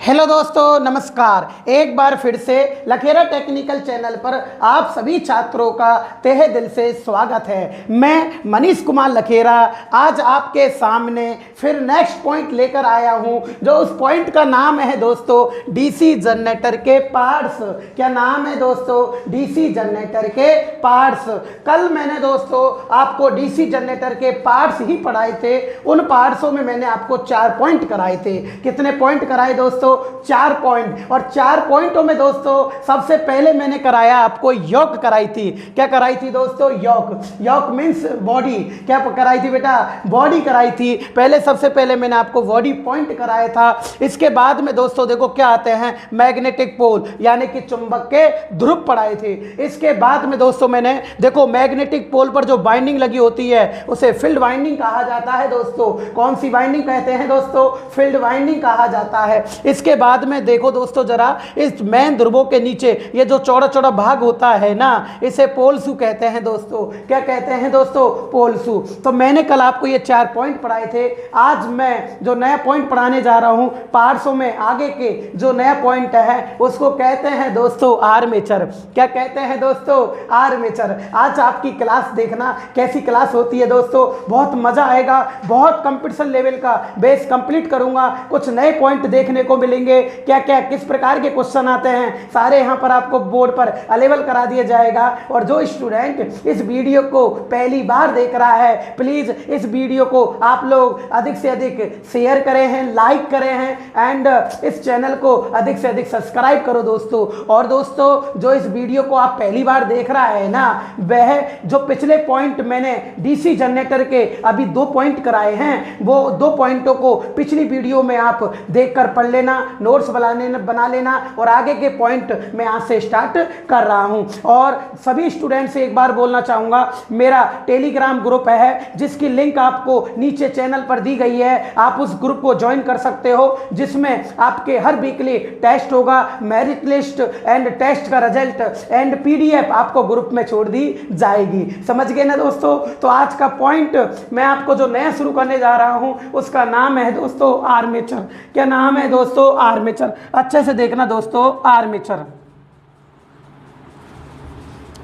Hello दोस्तों, नमस्कार। एक बार फिर से लखेरा टेक्निकल चैनल पर आप सभी छात्रों का तहे दिल से स्वागत है। मैं मनीष कुमार लखेरा आज आपके सामने फिर नेक्स्ट पॉइंट लेकर आया हूं, जो उस पॉइंट का नाम है दोस्तों डीसी जनरेटर के पार्ट्स। क्या नाम है दोस्तों? डीसी जनरेटर के पार्ट्स। कल मैंने दोस्तों आपको डीसी जनरेटर के पार्ट्स ही पढ़ाए थे। उन पार्ट्सों में मैंने आपको 4 पॉइंट कराए थे। कितने पॉइंट कराए दोस्तों? 4 पॉइंट। और 4 पॉइंटों में दोस्तों सबसे पहले मैंने कराया आपको योक कराई थी। क्या कराई थी दोस्तों? योक। योक मीन्स बॉडी। क्या कराई थी बेटा? बॉडी कराई थी। पहले सबसे पहले मैंने आपको बॉडी पॉइंट कराया था। इसके बाद में दोस्तों देखो क्या आते हैं, मैग्नेटिक पोल यानी कि चुंबक के ध्रुव पढ़ाए थे। इसके बाद में दोस्तों मैंने देखो मैग्नेटिक पोल पर जो बाइंडिंग लगी होती है उसे फील्ड बाइंडिंग कहा जाता है दोस्तों। कौन सी बाइंडिंग कहते हैं दोस्तों? फील्ड बाइंडिंग कहा जाता है। इसके बाद में देखो दोस्तों जरा, इस मेन ध्रुवों के नीचे ये जो चौड़ा चौड़ा भाग होता है ना, इसे पोलसू कहते हैं दोस्तों। क्या कहते हैं दोस्तों? पोलसू। तो मैंने कल आपको ये 4 पॉइंट पढ़ाए थे। आज मैं जो नया पॉइंट पढ़ाने जा रहा हूं पार्ट्सों में, आगे के जो नया पॉइंट है उसको कहते हैं दोस्तों आर्मेचर। क्या कहते हैं दोस्तों? आर्मेचर। आज आपकी क्लास देखना कैसी क्लास होती है दोस्तों, बहुत मजा आएगा। बहुत कंपटीशन लेवल का बेस कंप्लीट करूंगा। कुछ नए पॉइंट देखने को मिलेंगे। क्या क्या किस प्रकार के क्वेश्चन आते हैं सारे यहां पर आपको बोर्ड पर अवेलेबल करा दिया जाएगा। और जो स्टूडेंट इस वीडियो को पहली बार देख रहा है, प्लीज इस वीडियो को आप लोग अधिक से अधिक शेयर करें हैं, लाइक करें हैं एंड इस चैनल को अधिक से अधिक सब्सक्राइब करो दोस्तों। और दोस्तों जो इस वीडियो को आप पहली बार देख रहा है ना, वह जो पिछले पॉइंट मैंने डीसी जनरेटर के अभी 2 पॉइंट कराए हैं, वो 2 पॉइंटों को पिछली वीडियो में आप देखकर पढ़ लेना, नोट्स बना लेना। और आगे के पॉइंट मैं आज से स्टार्ट कर रहा हूं। और सभी स्टूडेंट से एक बार बोलना चाहूंगा, मेरा टेलीग्राम ग्रुप है जिसकी लिंक आपको नीचे चैनल पर दी गई है। आप उस ग्रुप को ज्वाइन कर सकते हो, जिसमें आपके हर वीकली टेस्ट होगा, मेरिट लिस्ट एंड टेस्ट का रिजल्ट एंड पीडीएफ आपको ग्रुप में छोड़ दी जाएगी। समझ गए ना दोस्तों? तो आज का पॉइंट मैं आपको जो नया शुरू करने जा रहा हूं उसका नाम है दोस्तों आर्मेचर। क्या नाम है दोस्तों? आर्मेचर। अच्छे से देखना दोस्तों, आर्मेचर।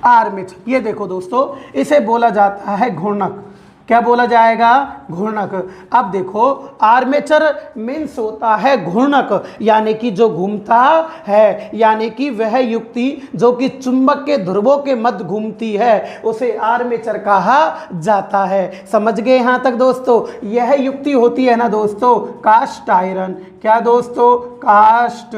आर्मेचर ये देखो दोस्तों, इसे बोला जाता है घूर्णक। क्या बोला जाएगा? घूर्णक। अब देखो आर्मेचर मीन्स होता है घूर्णक, यानी कि जो घूमता है, यानी कि वह युक्ति जो कि चुंबक के ध्रुवों के मध्य घूमती है उसे आर्मेचर कहा जाता है। समझ गए यहां तक दोस्तों? यह युक्ति होती है ना दोस्तों कास्ट आयरन। क्या दोस्तों? Cast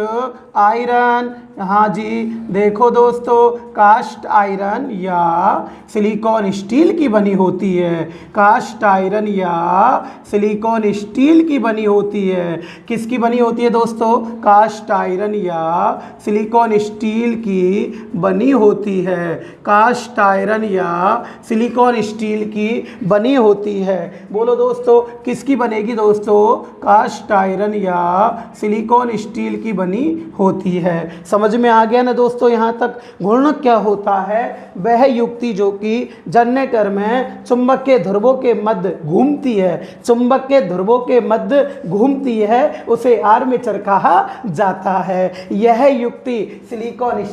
iron. हाँ जी, देखो दोस्तों कास्ट आयरन या सिलिकॉन स्टील की बनी होती है। कास्ट आयरन या सिलिकॉन स्टील की बनी होती है। किसकी बनी होती है दोस्तों? कास्ट आयरन या सिलिकॉन स्टील की बनी होती है। कास्ट आयरन या सिलिकॉन स्टील की बनी होती है। बोलो दोस्तों किसकी बनेगी दोस्तों? कास्ट आयरन या सिलिकॉन स्टील की बनी होती है। समझ में आ गया ना दोस्तों यहां तक? घूर्णक क्या होता है? वह युक्ति जो कि जनरेटर में चुंबक के ध्रुवों के मध्य घूमती है, चुंबक के ध्रुवों के मध्य घूमती है, उसे आर्मेचर कहा जाता है। यह युक्ति सिलिकॉन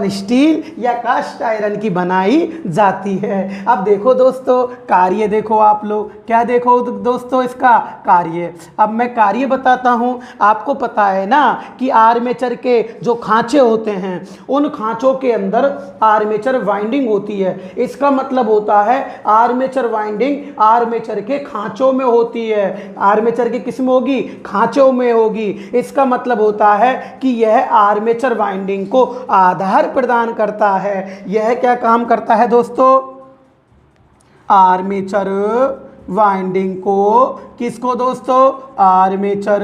स्टील या कास्ट आयरन की बनाई जाती है। अब देखो दोस्तों कार्य देखो आप लोग। क्या देखो दोस्तों? इसका कार्य। अब मैं कार्य बताता हूं। आपको पता है ना कि आर्मेचर के जो खांचे होते हैं उन खांचों के अंदर आर्मेचर वाइंडिंग होती है। इसका मतलब होता है आर्मेचर वाइंडिंग आर्मेचर के खांचों में होती है। आर्मेचर की किस में होगी? खांचों में होगी। इसका मतलब होता है कि यह आर्मेचर वाइंडिंग को आधार प्रदान करता है। यह क्या काम करता है दोस्तों? आर्मेचर वाइंडिंग को, किसको दोस्तों? आर्मेचर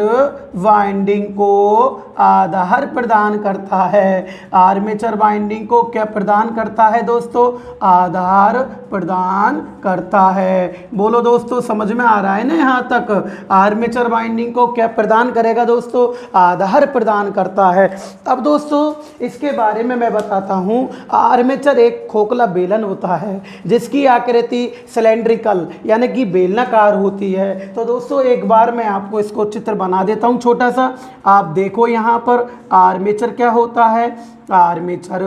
वाइंडिंग को आधार प्रदान करता है। आर्मेचर वाइंडिंग को क्या प्रदान करता है दोस्तों? आधार प्रदान करता है। बोलो दोस्तों समझ में आ रहा है ना यहां तक? आर्मेचर वाइंडिंग को क्या प्रदान करेगा दोस्तों? आधार प्रदान करता है। अब दोस्तों इसके बारे में मैं बताता हूं। आर्मेचर एक खोखला बेलन होता है जिसकी आकृति सिलेंड्रिकल यानी कि बेलनाकार होती है। तो दोस्तों एक बार मैं आपको इसको चित्र बना देता हूँ छोटा सा। आप देखो यहाँ पर आर्मेचर क्या होता है। आर्मेचर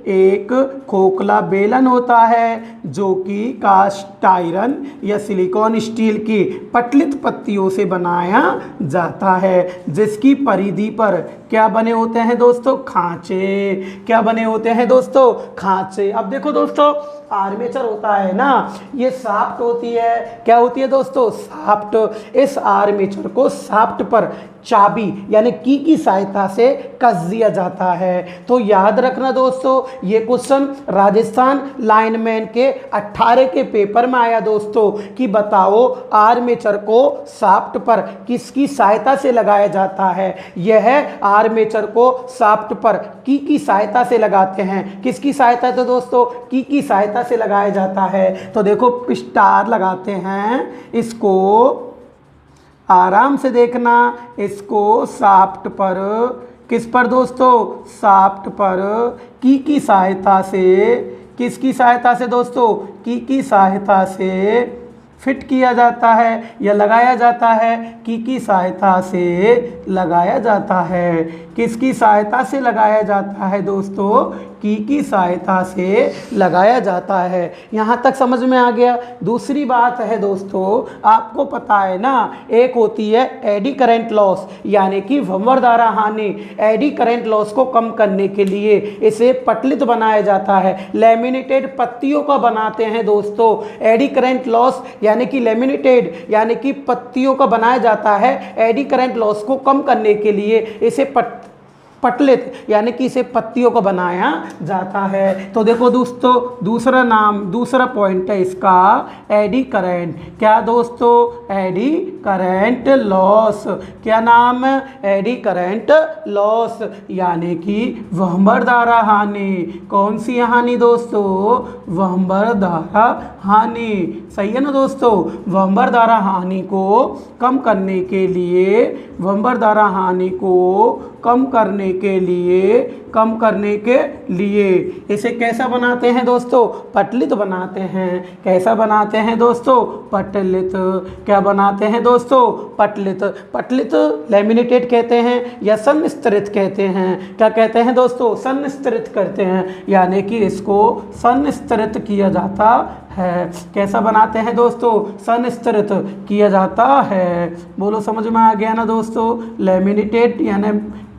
एक खोखला बेलन होता है जो कि कास्ट आयरन या सिलिकॉन स्टील की पतलित पत्तियों से बनाया जाता है, जिसकी परिधि पर क्या बने होते हैं दोस्तों, खांचे। क्या बने होते हैं दोस्तों, खांचे। अब देखो दोस्तों आर्मेचर होता है ना, ये शाफ्ट होती है। क्या होती है दोस्तों, शाफ्ट। इस आर्मेचर को शाफ्ट पर चाबी यानी की सहायता से कस दिया जाता है। तो याद रखना दोस्तों, ये क्वेश्चन राजस्थान लाइनमैन के 18 के पेपर में आया दोस्तों कि बताओ आर्मेचर को शाफ्ट पर किसकी सहायता से लगाया जाता है। यह आर्मेचर को शाफ्ट पर की सहायता से लगाते हैं। किसकी सहायता से दोस्तों, की सहायता से लगाया जाता है। तो देखो स्टार लगाते हैं, इसको आराम से देखना, इसको शाफ्ट पर, किस पर दोस्तों, शाफ्ट पर की सहायता से, किसकी सहायता से दोस्तों, की सहायता से फिट किया जाता है या लगाया जाता है। की सहायता से लगाया जाता है। किसकी सहायता से लगाया जाता है दोस्तों, की सहायता से लगाया जाता है। यहाँ तक समझ में आ गया। दूसरी बात है दोस्तों, आपको पता है ना, एक होती है एडी करंट लॉस यानी कि भंवर धारा हानि। एडी करंट लॉस को कम करने के लिए इसे पतलित बनाया जाता है, लेमिनेटेड पत्तियों का बनाते हैं दोस्तों। एडी करंट लॉस यानी कि लेमिनेटेड यानी कि पत्तियों का बनाया जाता है। एडी करंट लॉस को कम करने के लिए इसे पतलित यानी कि इसे पत्तियों को बनाया जाता है। तो देखो दोस्तों दूसरा पॉइंट है इसका एडी करंट। क्या दोस्तों, एडी करंट लॉस। क्या नाम, एडी करंट लॉस यानी कि वहमर धारा हानि। कौन सी हानि दोस्तों, वहमर धारा हानि। सही है ना दोस्तों। वहमर धारा हानि को कम करने के लिए, वहमर धारा हानि को कम करने के लिए इसे कैसा बनाते हैं दोस्तों, पतलित बनाते हैं। कैसा बनाते हैं दोस्तों, पतलित। क्या बनाते हैं दोस्तों, पतलित। पतलित लेमिनेटेड कहते हैं या संस्तृत कहते हैं। क्या कहते हैं दोस्तों, संस्तृत करते हैं यानी कि इसको संस्तृत किया जाता है। कैसा बनाते हैं दोस्तों, संस्तृत किया जाता है। बोलो समझ में आ गया ना दोस्तों। लेमिनेटेड यानी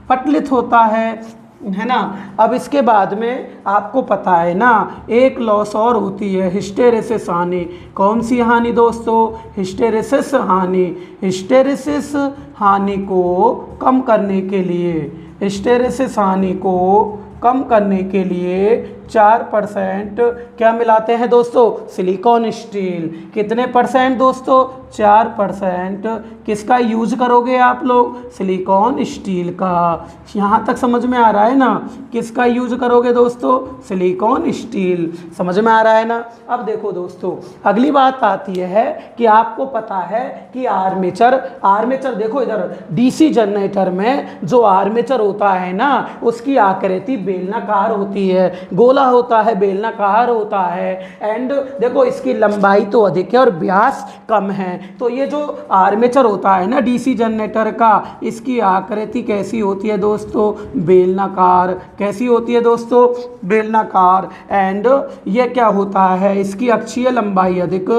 पतलित होता है ना। अब इसके बाद में आपको पता है ना, एक लॉस और होती है हिस्टेरेसिस हानि। कौन सी हानि दोस्तों, हिस्टेरेसिस हानि। हिस्टेरेसिस हानि को कम करने के लिए, हिस्टेरेसिस हानि को कम करने के लिए 4% क्या मिलाते हैं दोस्तों, सिलिकॉन स्टील। कितने परसेंट दोस्तों, 4% किसका यूज करोगे आप लोग, सिलिकॉन स्टील का। यहाँ तक समझ में आ रहा है ना, किसका यूज करोगे दोस्तों, सिलिकॉन स्टील। समझ में आ रहा है ना। अब देखो दोस्तों अगली बात आती है कि आपको पता है कि आर्मेचर देखो इधर डीसी जनरेटर में जो आर्मेचर होता है ना, उसकी आकृति बेलनाकार होती है, गोला होता है, बेलनाकार होता है। एंड देखो इसकी लंबाई तो अधिक है और व्यास कम है। तो ये जो आर्मेचर होता है ना डीसी जनरेटर का, इसकी आकृति कैसी होती है दोस्तों, बेलनाकार। कैसी होती है दोस्तों, बेलनाकार। एंड ये क्या होता है, इसकी अक्षीय लंबाई अधिक,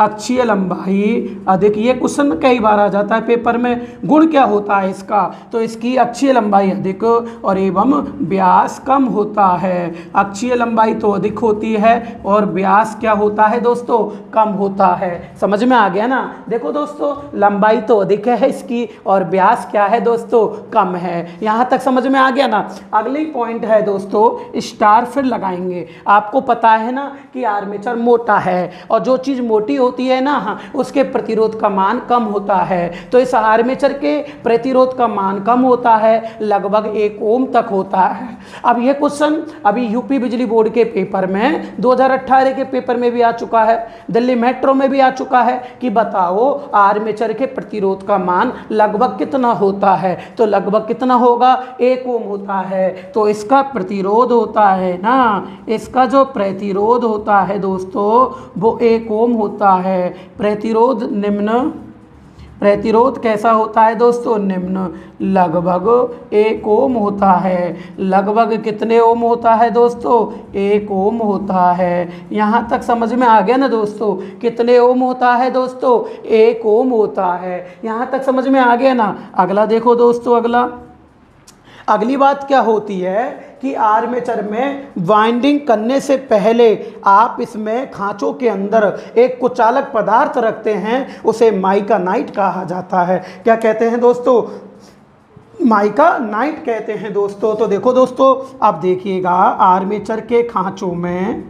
अक्षीय लंबाई अधिक। ये क्वेश्चन कई बार आ जाता है पेपर में। गुण क्या होता है इसका, तो इसकी अक्षीय लंबाई अधिक और एवं व्यास कम होता है। अक्षीय लंबाई तो अधिक होती है और व्यास क्या होता है दोस्तों, कम होता है। समझ में आ गया ना। देखो दोस्तों लंबाई तो अधिक है इसकी और व्यास क्या है दोस्तों, कम है। यहाँ तक समझ में आ गया ना। अगली पॉइंट है दोस्तों स्टार फिर लगाएंगे। आपको पता है ना कि आर्मेचर मोटा है और जो चीज़ मोटी होती है ना, उसके प्रतिरोध का मान कम होता है। तो इस आर्मेचर के प्रतिरोध का मान कम होता है, लगभग 1 ओम तक होता है। अब यह क्वेश्चन अभी यूपी बिजली बोर्ड के पेपर में 2018 के पेपर में भी आ चुका है, दिल्ली मेट्रो में भी आ चुका है कि बताओ आर्मेचर के प्रतिरोध का मान लगभग कितना होता है। तो लगभग कितना होगा, 1 ओम होता है। तो इसका प्रतिरोध होता है ना, इसका जो प्रतिरोध होता है दोस्तों वो 1 ओम होता है। प्रतिरोध कैसा होता है दोस्तों? निम्न। लगभग 1 ओम होता है। लगभग कितने ओम होता है दोस्तों? 1 ओम होता है। यहाँ तक समझ में आ गया ना दोस्तों? कितने ओम होता है दोस्तों? 1 ओम होता है। यहाँ तक समझ में आ गया ना? अगला देखो दोस्तों, अगली बात क्या होती है कि आर्मेचर में वाइंडिंग करने से पहले आप इसमें खांचों के अंदर एक कुचालक पदार्थ रखते हैं, उसे माइका नाइट कहा जाता है। क्या कहते हैं दोस्तों? माइका नाइट कहते हैं दोस्तों। तो देखो दोस्तों, अब देखिएगा आर्मेचर के खांचों में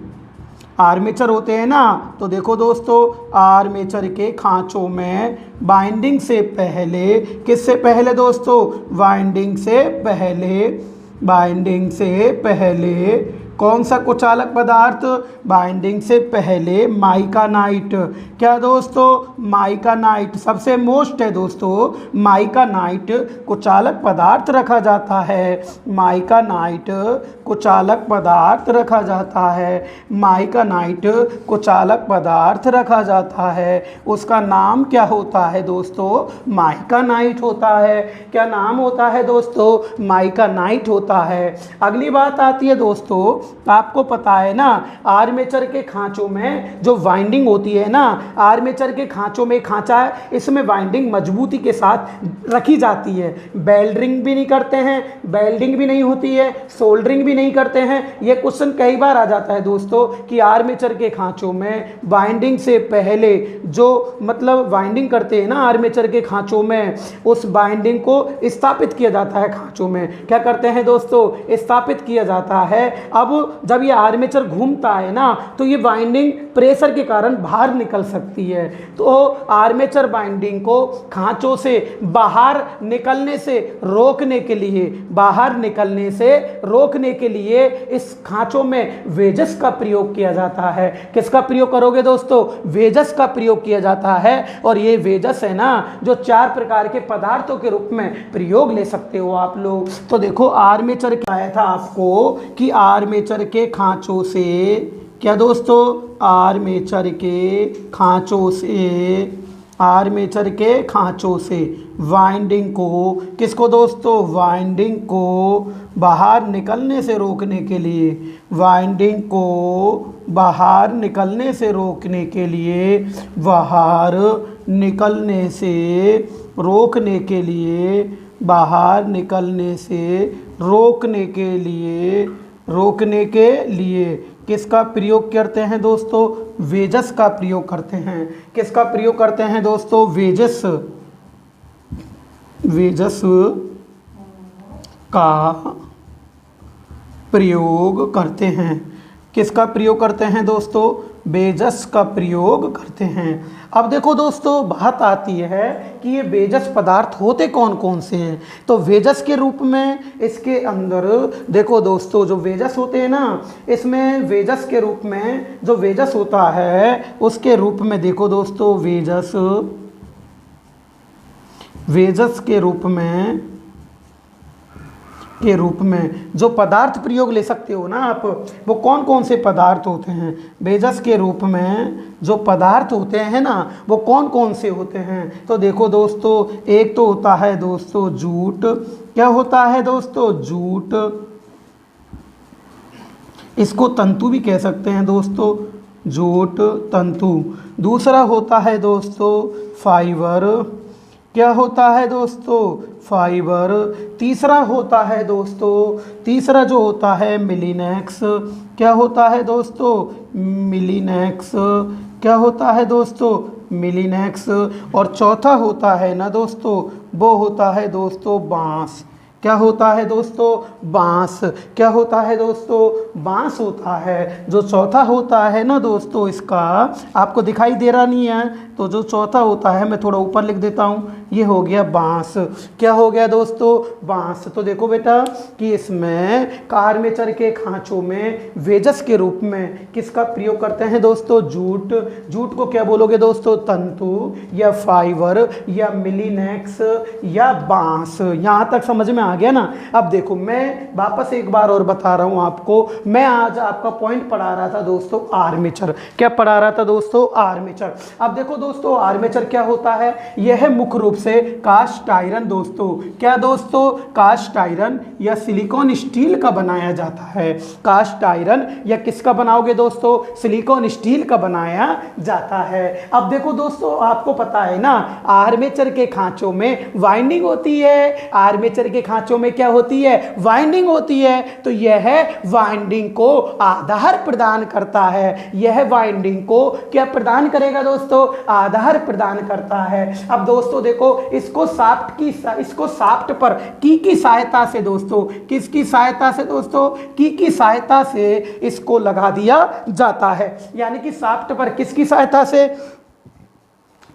आर्मेचर होते हैं ना, तो देखो दोस्तों आर्मेचर के खांचों में बाइंडिंग से पहले, किससे पहले दोस्तों? बाइंडिंग से पहले कौन सा कुचालक पदार्थ? बाइंडिंग से पहले माइका नाइट। क्या दोस्तों? माइका नाइट सबसे मोस्ट है दोस्तों। माइका नाइट कुचालक पदार्थ रखा जाता है। माइका नाइट कुचालक पदार्थ रखा जाता है। माइका नाइट कुचालक पदार्थ रखा जाता है। उसका नाम क्या होता है दोस्तों? माइका नाइट होता है। क्या नाम होता है दोस्तों? माइका नाइट होता है। अगली बात आती है दोस्तों, आपको पता है ना आर्मेचर के खांचों में जो वाइंडिंग होती है ना, आर्मेचर के खांचों में खांचा है, इसमें वाइंडिंग मजबूती के साथ रखी जाती है। बेल्डरिंग भी नहीं करते हैं, बेल्डिंग भी नहीं होती है, सोल्डरिंग भी नहीं करते हैं। ये क्वेश्चन कई बार आ जाता है दोस्तों कि आर्मेचर के खांचों में वाइंडिंग से पहले जो मतलब वाइंडिंग करते हैं ना आर्मेचर के खांचों में, उस बाइंडिंग को स्थापित किया जाता है खांचों में। क्या करते हैं दोस्तों? स्थापित किया जाता है। अब जब ये आर्मेचर घूमता है ना, तो ये बाइंडिंग प्रेशर के कारण बाहर निकल सकती है। तो आर्मेचर बाइंडिंग को खांचों से बाहर निकलने से रोकने के लिए इस खांचों में वेजस का प्रयोग किया जाता है। किसका प्रयोग करोगे दोस्तों? वेजस का प्रयोग किया जाता है। और ये वेजस है ना, जो 4 प्रकार के पदार्थों के रूप में प्रयोग ले सकते हो आप लोग। तो देखो आर्मेचर क्या आया था आपको कि आर्मेचर के खांचों से, क्या दोस्तों? आर्मेचर के खांचों से वाइंडिंग को, किसको दोस्तों? वाइंडिंग को बाहर निकलने से रोकने के लिए, वाइंडिंग को बाहर निकलने से रोकने के लिए, बाहर निकलने से रोकने के लिए, बाहर निकलने से रोकने के लिए किसका प्रयोग करते हैं दोस्तों? वेजस का प्रयोग करते हैं। किसका प्रयोग करते हैं दोस्तों? वेजस का प्रयोग करते हैं। किसका प्रयोग करते हैं दोस्तों? वेजस का प्रयोग करते हैं। अब देखो दोस्तों बात आती है कि ये वेजस पदार्थ होते कौन कौन से हैं। तो वेजस के रूप में इसके अंदर देखो दोस्तों, जो वेजस होते हैं ना, इसमें वेजस के रूप में जो वेजस होता है उसके रूप में देखो दोस्तों, वेजस के रूप में जो पदार्थ प्रयोग ले सकते हो ना आप, वो कौन कौन से पदार्थ होते हैं? वेजस के रूप में जो पदार्थ होते हैं ना, वो कौन कौन से होते हैं? तो देखो दोस्तों, एक तो होता है दोस्तों जूट। क्या होता है दोस्तों? जूट। इसको तंतु भी कह सकते हैं दोस्तों, जूट तंतु। दूसरा होता है दोस्तों फाइबर। क्या होता है दोस्तों? फाइबर। तीसरा होता है दोस्तों, तीसरा जो होता है मिलीनेक्स। क्या होता है दोस्तों? मिलीनेक्स। क्या होता है दोस्तों? मिलीनेक्स। और चौथा होता है ना दोस्तों, वो होता है दोस्तों बांस। क्या होता है दोस्तों? बांस। क्या होता है दोस्तों? बांस होता है। जो चौथा होता है ना दोस्तों, इसका आपको दिखाई दे रहा नहीं है, तो जो चौथा होता है मैं थोड़ा ऊपर लिख देता हूँ, ये हो गया बांस। क्या हो गया दोस्तों? बांस। तो देखो बेटा कि इसमें आर्मेचर के खांचों में वेजस के रूप में किसका प्रयोग करते हैं दोस्तों? जूट। जूट को क्या बोलोगे दोस्तों? तंतु या फाइबर या मिलीनेक्स या बांस। यहाँ तक समझ में आ गया ना? अब देखो मैं वापस एक बार और बता रहा हूँ आपको। मैं आज आपका पॉइंट पढ़ा रहा था दोस्तों आर्मेचर। क्या पढ़ा रहा था दोस्तों? आर्मेचर। अब देखो दोस्तों आर्मेचर क्या होता है? यह मुख्य रूप से कास्ट आयरन दोस्तों, क्या दोस्तों? कास्ट आयरन या सिलिकॉन स्टील का बनाया जाता है। कास्ट आयरन या किसका बनाओगे दोस्तों? सिलिकॉन स्टील का बनाया जाता है। अब देखो दोस्तों आपको पता है ना आर्मेचर के खांचों में वाइंडिंग होती है। आर्मेचर के खांचों में क्या होती है? वाइंडिंग होती है। तो यह वाइंडिंग को आधार प्रदान करता है। यह वाइंडिंग को क्या प्रदान करेगा दोस्तों? आधार प्रदान करता है। अब दोस्तों देखो इसको शाफ्ट पर की सहायता से दोस्तों, किसकी सहायता से दोस्तों? की सहायता से इसको लगा दिया जाता है। यानी कि शाफ्ट पर किसकी सहायता से?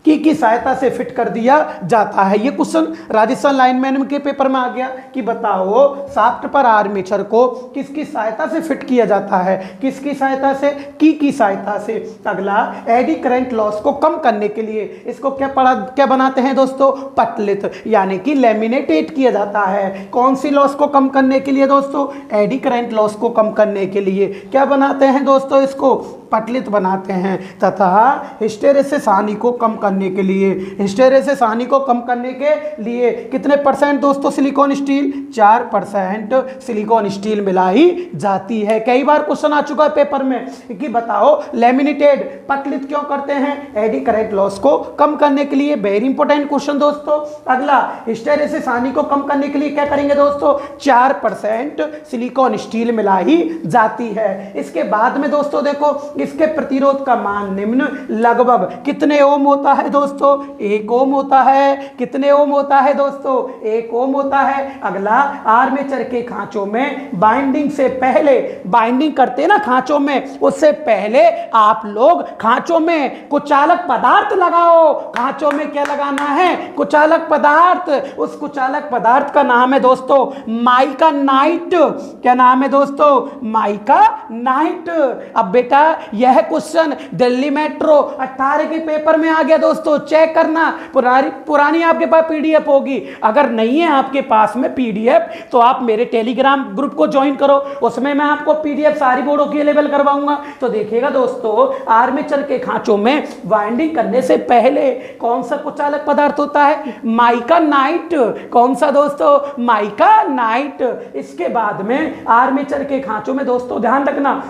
की सहायता से फिट कर दिया जाता है। ये क्वेश्चन राजस्थान लाइनमैन के पेपर में आ गया कि बताओ शाफ्ट पर आर्मेचर को किसकी सहायता से फिट किया जाता है? किसकी सहायता से? की सहायता से। अगला एडी करंट लॉस को कम करने के लिए इसको क्या बनाते हैं दोस्तों? पटलित, यानी कि लैमिनेटेड किया जाता है। कौन सी लॉस को कम करने के लिए दोस्तों? एडी करंट लॉस को कम करने के लिए क्या बनाते हैं दोस्तों? इसको पटलित बनाते हैं। तथा हिस्टेरेसिस हानि को कम करने के लिए, हिस्टेरेसिस हानि को कम करने के लिए कितने परसेंट दोस्तों सिलिकॉन स्टील? 4% सिलिकॉन स्टील मिलाई जाती है। कई बार क्वेश्चन आ चुका है पेपर में कि बताओ लैमिनेटेड पटलित क्यों करते हैं? एडी करंट लॉस को कम करने के लिए। वेरी इंपॉर्टेंट क्वेश्चन दोस्तों। अगला हिस्टेरेसिस हानि को कम करने के लिए क्या करेंगे दोस्तों? 4% सिलिकॉन स्टील मिलाई जाती है। इसके बाद में दोस्तों देखो इसके प्रतिरोध का मान निम्न लगभग कितने ओम होता है दोस्तों? 1 ओम होता है। कितने ओम होता है दोस्तों? 1 ओम होता है। अगला आर्मेचर के खांचों में बाइंडिंग से पहले, बाइंडिंग करते हैं ना खांचों में, उससे पहले आप लोग खांचों में कुचालक पदार्थ लगाओ। खांचों में क्या लगाना है? कुचालक पदार्थ। उस कुचालक पदार्थ का नाम है दोस्तों माइका नाइट। क्या नाम है दोस्तों? Mica night. अब बेटा यह क्वेश्चन दिल्ली मेट्रो 18 के पेपर में आ गया दोस्तों। चेक करना, पुरानी आपके पास पीडीएफ होगी। अगर नहीं है आपके पास में पीडीएफ तो आप मेरे टेलीग्राम ग्रुप को ज्वाइन करो, उसमें मैं आपको पीडीएफ सारी बोर्डों की अवेलेबल करवाऊंगा। तो देखिएगा दोस्तों आर्मेचर के खांचों में वाइंडिंग करने से पहले कौन सा कुचालक पदार्थ होता है? Mica night. कौन सा दोस्तों? Mica night. इसके बाद में आर्मेचर के खांचों में दोस्तों ध्यान रखना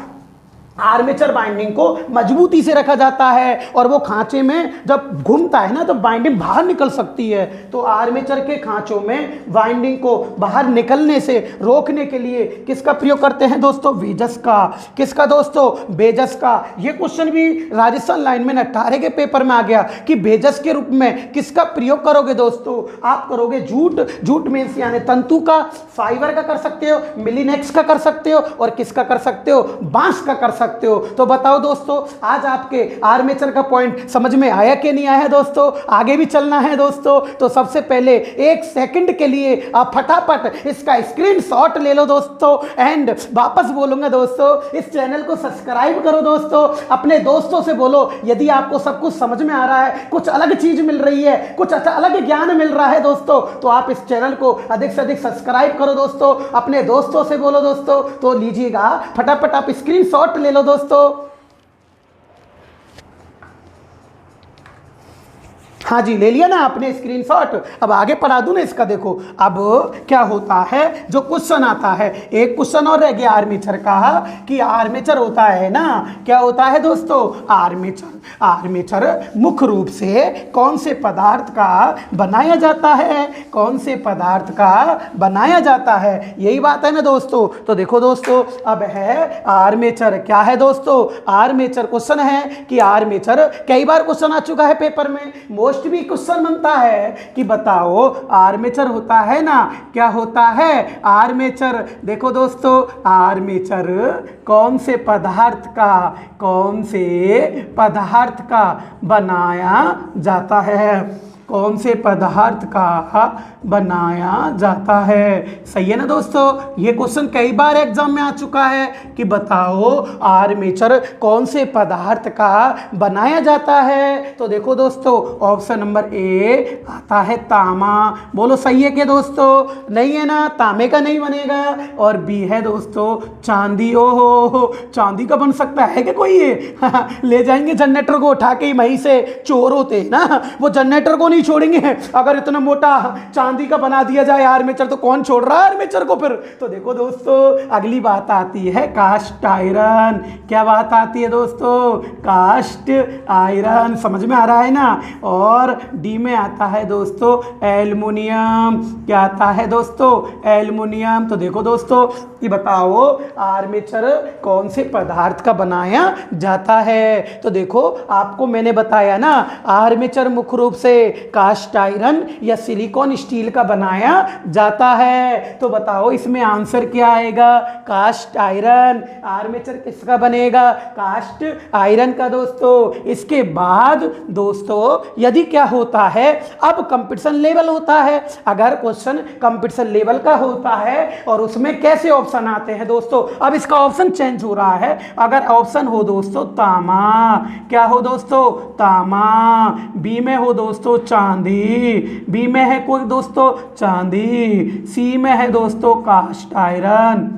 आर्मेचर बाइंडिंग को मजबूती से रखा जाता है और वो खांचे में जब घूमता है ना तो बाइंडिंग बाहर निकल सकती है। तो आर्मेचर के खांचों में बाइंडिंग को बाहर निकलने से रोकने के लिए किसका प्रयोग करते हैं दोस्तों? वेजस का। किसका दोस्तों? वेजस का। ये क्वेश्चन भी राजस्थान लाइनमैन 18 के पेपर में आ गया कि वेजस के रूप में किसका प्रयोग करोगे दोस्तों? आप करोगे जूट। जूट मीन्स यानी तंतु का, फाइबर का कर सकते हो, मिलीनेक्स का कर सकते हो और किसका कर सकते हो? बांस का कर सकते हो। तो बताओ दोस्तों आज आपके आर्मेचर का पॉइंट समझ में आया कि नहीं आया दोस्तों? आगे भी चलना है दोस्तों। तो सबसे पहले 1 सेकंड के लिए आप फटाफट इसका स्क्रीनशॉट ले लो दोस्तों एंड वापस बोलूंगा दोस्तों इस चैनल को सब्सक्राइब करो दोस्तों। अपने दोस्तों से बोलो यदि आपको सब कुछ समझ में आ रहा है, कुछ अलग चीज मिल रही है, कुछ अच्छा अलग ज्ञान मिल रहा है दोस्तों, तो आप इस चैनल को अधिक से अधिक सब्सक्राइब करो दोस्तों। अपने दोस्तों से बोलो दोस्तों। तो लीजिएगा फटाफट आप स्क्रीनशॉट ले लो दोस्तों। हाँ जी ले लिया ना आपने स्क्रीनशॉट। अब आगे पढ़ा दूं ना इसका। देखो अब क्या होता है, जो क्वेश्चन आता है, एक क्वेश्चन और रह गया आर्मेचर का कि आर्मेचर होता है ना, क्या होता है दोस्तों? आर्मेचर। आर्मेचर मुख्य रूप से कौन से पदार्थ का बनाया जाता है? कौन से पदार्थ का बनाया जाता है? यही बात है ना दोस्तों। तो देखो दोस्तों अब है आर्मेचर। क्या है दोस्तों? आर्मेचर। क्वेश्चन है कि आर्मेचर, कई बार क्वेश्चन आ चुका है पेपर में, मोस्ट भी क्वेश्चन बनता है कि बताओ आर्मेचर होता है ना, क्या होता है? आर्मेचर। देखो दोस्तों आर्मेचर कौन से पदार्थ का, कौन से पदार्थ का बनाया जाता है? कौन से पदार्थ का बनाया जाता है। सही है ना दोस्तों, ये क्वेश्चन कई बार एग्जाम में आ चुका है कि बताओ आर्मेचर कौन से पदार्थ का बनाया जाता है। तो देखो दोस्तों, ऑप्शन नंबर ए आता है तांबा। बोलो सही है क्या दोस्तों? नहीं है ना, तांबे का नहीं बनेगा। और बी है दोस्तों चांदी। ओहो, चांदी का बन सकता है क्या कोई? ये ले जाएंगे जनरेटर को उठा के ही, वहीं से चोर होते हैं ना, वो जनरेटर को नहीं छोड़ेंगे। अगर इतना मोटा चांदी का बना दिया जाए आर्मेचर तो कौन छोड़ रहा है आर्मेचर को फिर। तो देखो दोस्तों, अगली बात आती है कास्ट आयरन। क्या बात आती है दोस्तों? Cast iron. समझ में आ रहा है ना। और डी में आता है दोस्तों एल्युमिनियम। क्या आता है दोस्तों? एल्युमिनियम। तो देखो दोस्तों, ये बताओ आर्मेचर कौन से पदार्थ का बनाया जाता है। तो देखो आपको मैंने बताया ना, आर्मेचर मुख्य रूप से कास्ट आयरन या सिलिकॉन स्टील का बनाया जाता है। तो बताओ इसमें आंसर क्या आएगा? Cast iron. आर्मेचर किसका बनेगा? कास्ट आयरन का दोस्तों। इसके बाद दोस्तों यदि क्या होता है, अब कंपटीशन लेवल होता है। अगर क्वेश्चन कंपटीशन लेवल का होता है और उसमें कैसे ऑप्शन आते हैं दोस्तों, अब इसका ऑप्शन चेंज हो रहा है। अगर ऑप्शन हो दोस्तों तांबा, क्या हो दोस्तों? तांबा। बी में हो दोस्तों चांदी, बी में है कोई दोस्तों चांदी। सी में है दोस्तों कास्ट आयरन।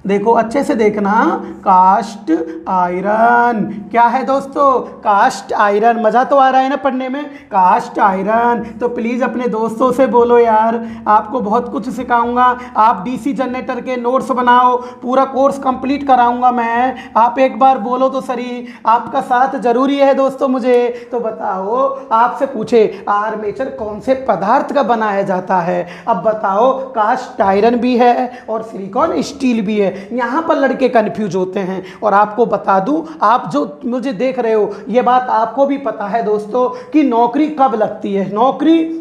देखो अच्छे से देखना, कास्ट आयरन। क्या है दोस्तों? Cast iron. मज़ा तो आ रहा है ना पढ़ने में? Cast iron. तो प्लीज़ अपने दोस्तों से बोलो यार, आपको बहुत कुछ सिखाऊंगा। आप डीसी जनरेटर के नोट्स बनाओ, पूरा कोर्स कंप्लीट कराऊंगा मैं। आप एक बार बोलो तो सही, आपका साथ जरूरी है दोस्तों मुझे। तो बताओ, आपसे पूछे आर्मेचर कौन से पदार्थ का बनाया जाता है। अब बताओ, कास्ट आयरन भी है और सिलिकॉन स्टील भी है। यहां पर लड़के कंफ्यूज होते हैं। और आपको बता दूं, आप जो मुझे देख रहे हो, यह बात आपको भी पता है दोस्तों कि नौकरी कब लगती है। नौकरी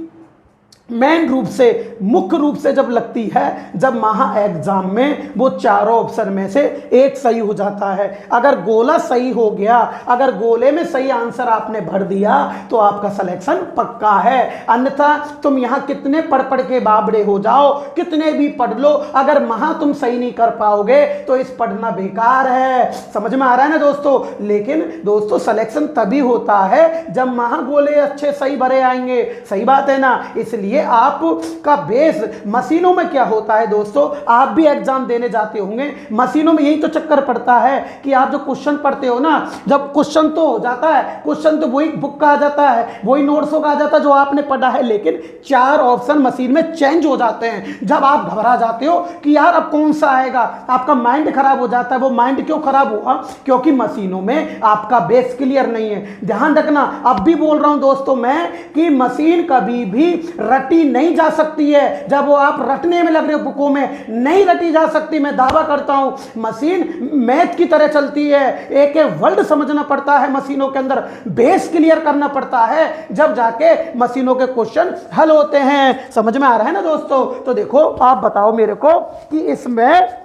मेन रूप से, मुख्य रूप से जब लगती है, जब महा एग्जाम में वो चारों ऑप्शन में से एक सही हो जाता है। अगर गोला सही हो गया, अगर गोले में सही आंसर आपने भर दिया तो आपका सिलेक्शन पक्का है। अन्यथा तुम यहां कितने पढ़ पढ़ के बाबड़े हो जाओ, कितने भी पढ़ लो, अगर महा तुम सही नहीं कर पाओगे तो इस पढ़ना बेकार है। समझ में आ रहा है ना दोस्तों? लेकिन दोस्तों सिलेक्शन तभी होता है जब महा गोले अच्छे सही भरे आएंगे। सही बात है ना? इसलिए आपका बेस मशीनों में क्या होता है दोस्तों, आप भी एग्जाम देने जाते होंगे, मशीनों में यही तो चक्कर पड़ता है कि आप जो क्वेश्चन पढ़ते हो ना, जब क्वेश्चन तो हो जाता है, क्वेश्चन तो वही बुक का आ जाता है, वही नोट्स का आ जाता है जो आपने पढ़ा है, लेकिन चार ऑप्शन मशीन में चेंज हो जाते हैं। जब आप घबरा जाते हो कि यार अब कौन सा आएगा, आपका माइंड खराब हो जाता है। वो माइंड क्यों खराब हुआ? क्योंकि मशीनों में आपका बेस क्लियर नहीं है। ध्यान रखना, अब भी बोल रहा हूं दोस्तों मैं कि मशीन कभी भी रटी नहीं जा सकती है। जब वो आप रटने में लग रहे हो, बुकों में नहीं रटी जा सकती। मैं दावा करता हूं मशीन मैथ की तरह चलती है। एक एक वर्ड समझना पड़ता है, मशीनों के अंदर बेस क्लियर करना पड़ता है, जब जाके मशीनों के क्वेश्चन हल होते हैं। समझ में आ रहा है ना दोस्तों? तो देखो आप बताओ मेरे को कि इसमें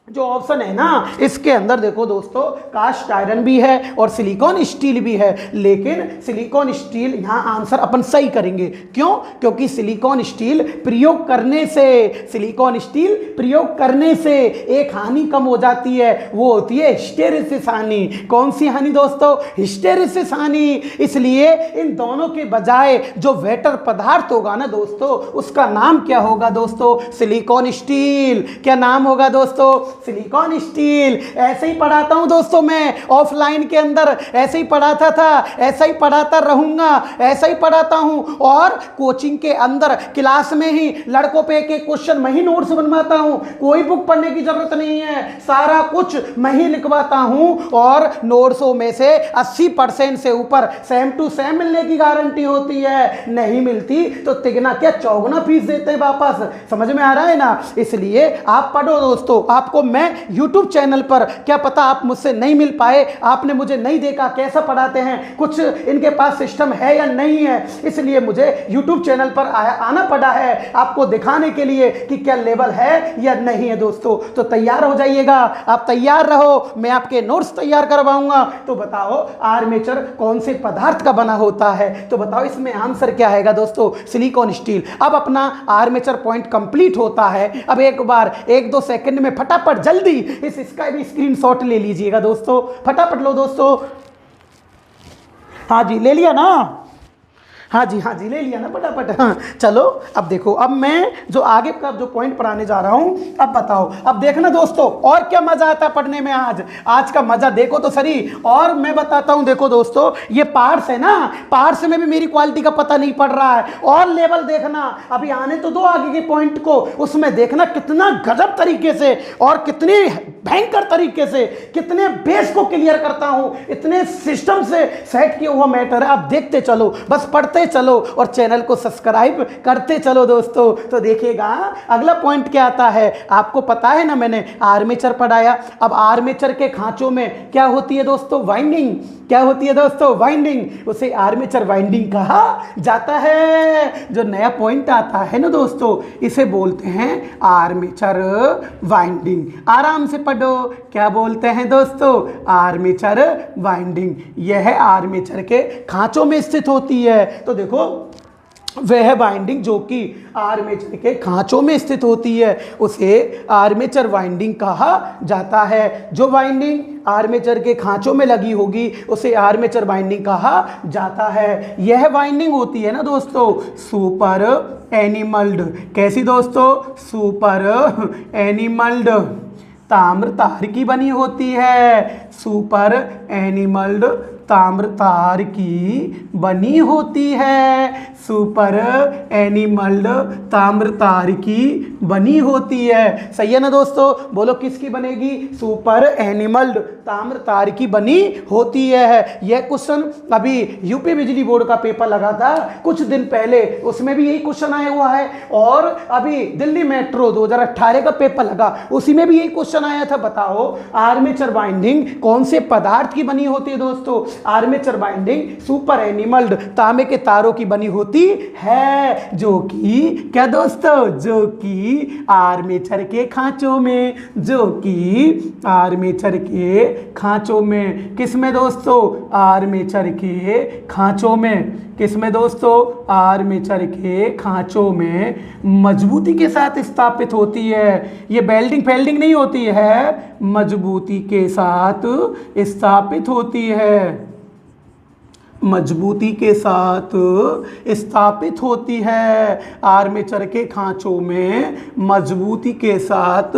जो ऑप्शन है ना, इसके अंदर देखो दोस्तों कास्ट आयरन भी है और सिलिकॉन स्टील भी है। लेकिन सिलिकॉन स्टील यहां आंसर अपन सही करेंगे। क्यों? क्योंकि सिलिकॉन स्टील प्रयोग करने से, सिलिकॉन स्टील प्रयोग करने से एक हानि कम हो जाती है, वो होती है हिस्टेरिसिस हानि। कौन सी हानि दोस्तों? हिस्टेरिसिस हानि। इसलिए इन दोनों के बजाय जो वेटर पदार्थ होगा ना दोस्तों, उसका नाम क्या होगा दोस्तों? Silicon steel. क्या नाम होगा दोस्तों? Silicon steel. ऐसे ही पढ़ाता हूं दोस्तों मैं, ऑफलाइन के अंदर ऐसे ही पढ़ाता था, ऐसा ही पढ़ाता रहूंगा, ऐसा ही पढ़ाता हूं। और कोचिंग के अंदर क्लास में ही लड़कों पे एक एक क्वेश्चन मैं ही नोट्स बनवाता हूं। कोई बुक पढ़ने की जरूरत नहीं है, सारा कुछ मैं ही लिखवाता हूं। और नोट्सों में से 80% से ऊपर सेम टू सेम मिलने की गारंटी होती है। नहीं मिलती तो तिगना क्या चौगुना फीस देते हैं वापस। समझ में आ रहा है ना? इसलिए आप पढ़ो दोस्तों, आपको मैं YouTube चैनल पर, क्या पता आप मुझसे नहीं मिल पाए, आपने मुझे नहीं देखा कैसा पढ़ाते हैं, कुछ इनके पास सिस्टम है या नहीं है, इसलिए मुझे YouTube चैनल पर आना पड़ा है आपको दिखाने के लिए कि क्या लेवल है या नहीं है दोस्तों। तो तैयार हो जाइएगा, आप तैयार रहो, मैं आपके नोट्स तैयार करवाऊंगा। तो बताओ आर्मेचर कौन से पदार्थ का बना होता है, तो बताओ इसमें आंसर क्या आएगा दोस्तों, सिलिकॉन स्टील। अब अपना आर्मेचर पॉइंट कंप्लीट होता है। अब एक बार 1-2 सेकंड में फटाफट जल्दी इसका भी स्क्रीनशॉट ले लीजिएगा दोस्तों, फटाफट लो दोस्तों। हाँ जी ले लिया ना, हाँ जी ले लिया ना फटाफट। हाँ चलो अब देखो, अब मैं जो आगे का जो पॉइंट पढ़ाने जा रहा हूं, अब बताओ, अब देखना दोस्तों और क्या मजा आता है पढ़ने में। आज का मजा देखो तो सही। और मैं बताता हूं, देखो दोस्तों ये पार्ट्स है ना, पार्ट्स में भी मेरी क्वालिटी का पता नहीं पड़ रहा है। और लेवल देखना, अभी आने तो दो आगे के पॉइंट को, उसमें देखना कितना गजब तरीके से और कितनी भयंकर तरीके से, कितने बेस को क्लियर करता हूं, इतने सिस्टम से सेट किया हुआ मैटर है। आप देखते चलो, बस पढ़ते चलो और चैनल को सब्सक्राइब करते चलो दोस्तों। तो देखिएगा अगला पॉइंट क्या आता है, आपको पता है ना, मैंने आर्मेचर पढ़ाया। अब आर्मेचर के खांचों में क्या होती है दोस्तों, वाइंडिंग। क्या होती है दोस्तों, वाइंडिंग। उसे आर्मेचर वाइंडिंग कहा जाता है। जो नया पॉइंट आता है ना दोस्तों, इसे बोलते हैं आर्मेचर वाइंडिंग। आराम से पढ़ो, क्या बोलते हैं दोस्तों, आर्मेचर वाइंडिंग। यह आर्मेचर के खांचों में स्थित होती है। तो देखो वह वाइंडिंग जो कि आर्मेचर के खांचों में स्थित होती है, उसे आर्मेचर वाइंडिंग कहा जाता है। जो वाइंडिंग आर्मेचर के खांचों में लगी होगी उसे आर्मेचर वाइंडिंग कहा जाता है। यह वाइंडिंग होती है ना दोस्तों सुपर एनिमल्ड। कैसी दोस्तों, सुपर एनिमल्ड, ताम्र तार की बनी होती है। सुपर एनिमल्ड ताम्र तार की बनी होती है। सुपर एनिमल्ड ताम्र तार की बनी होती है। सही है ना दोस्तों, बोलो किसकी बनेगी, सुपर एनिमल्ड ताम्र तार की बनी होती है। यह क्वेश्चन अभी यूपी बिजली बोर्ड का पेपर लगा था कुछ दिन पहले, उसमें भी यही क्वेश्चन आया हुआ है। और अभी दिल्ली मेट्रो 2018 का पेपर लगा, उसी में भी यही क्वेश्चन आया था। बताओ आर्मेचर वाइंडिंग कौन से पदार्थ की बनी होती है दोस्तों, आर्मेचर वाइंडिंग सुपर एनिमल्ड तांबे के तारों की बनी होती है, जो कि क्या दोस्तों, जो कि आर्मेचर के खांचों में, जो कि आर्मेचर के खांचों में, किसमें दोस्तों, आर्मेचर के खांचों में, किसमें दोस्तों, आर्मेचर के खांचों में मजबूती के साथ स्थापित होती है। ये बेल्डिंग फेल्डिंग नहीं होती है, मजबूती के साथ स्थापित होती है, मजबूती के साथ स्थापित होती है। आर्मेचर के खांचों में मजबूती के साथ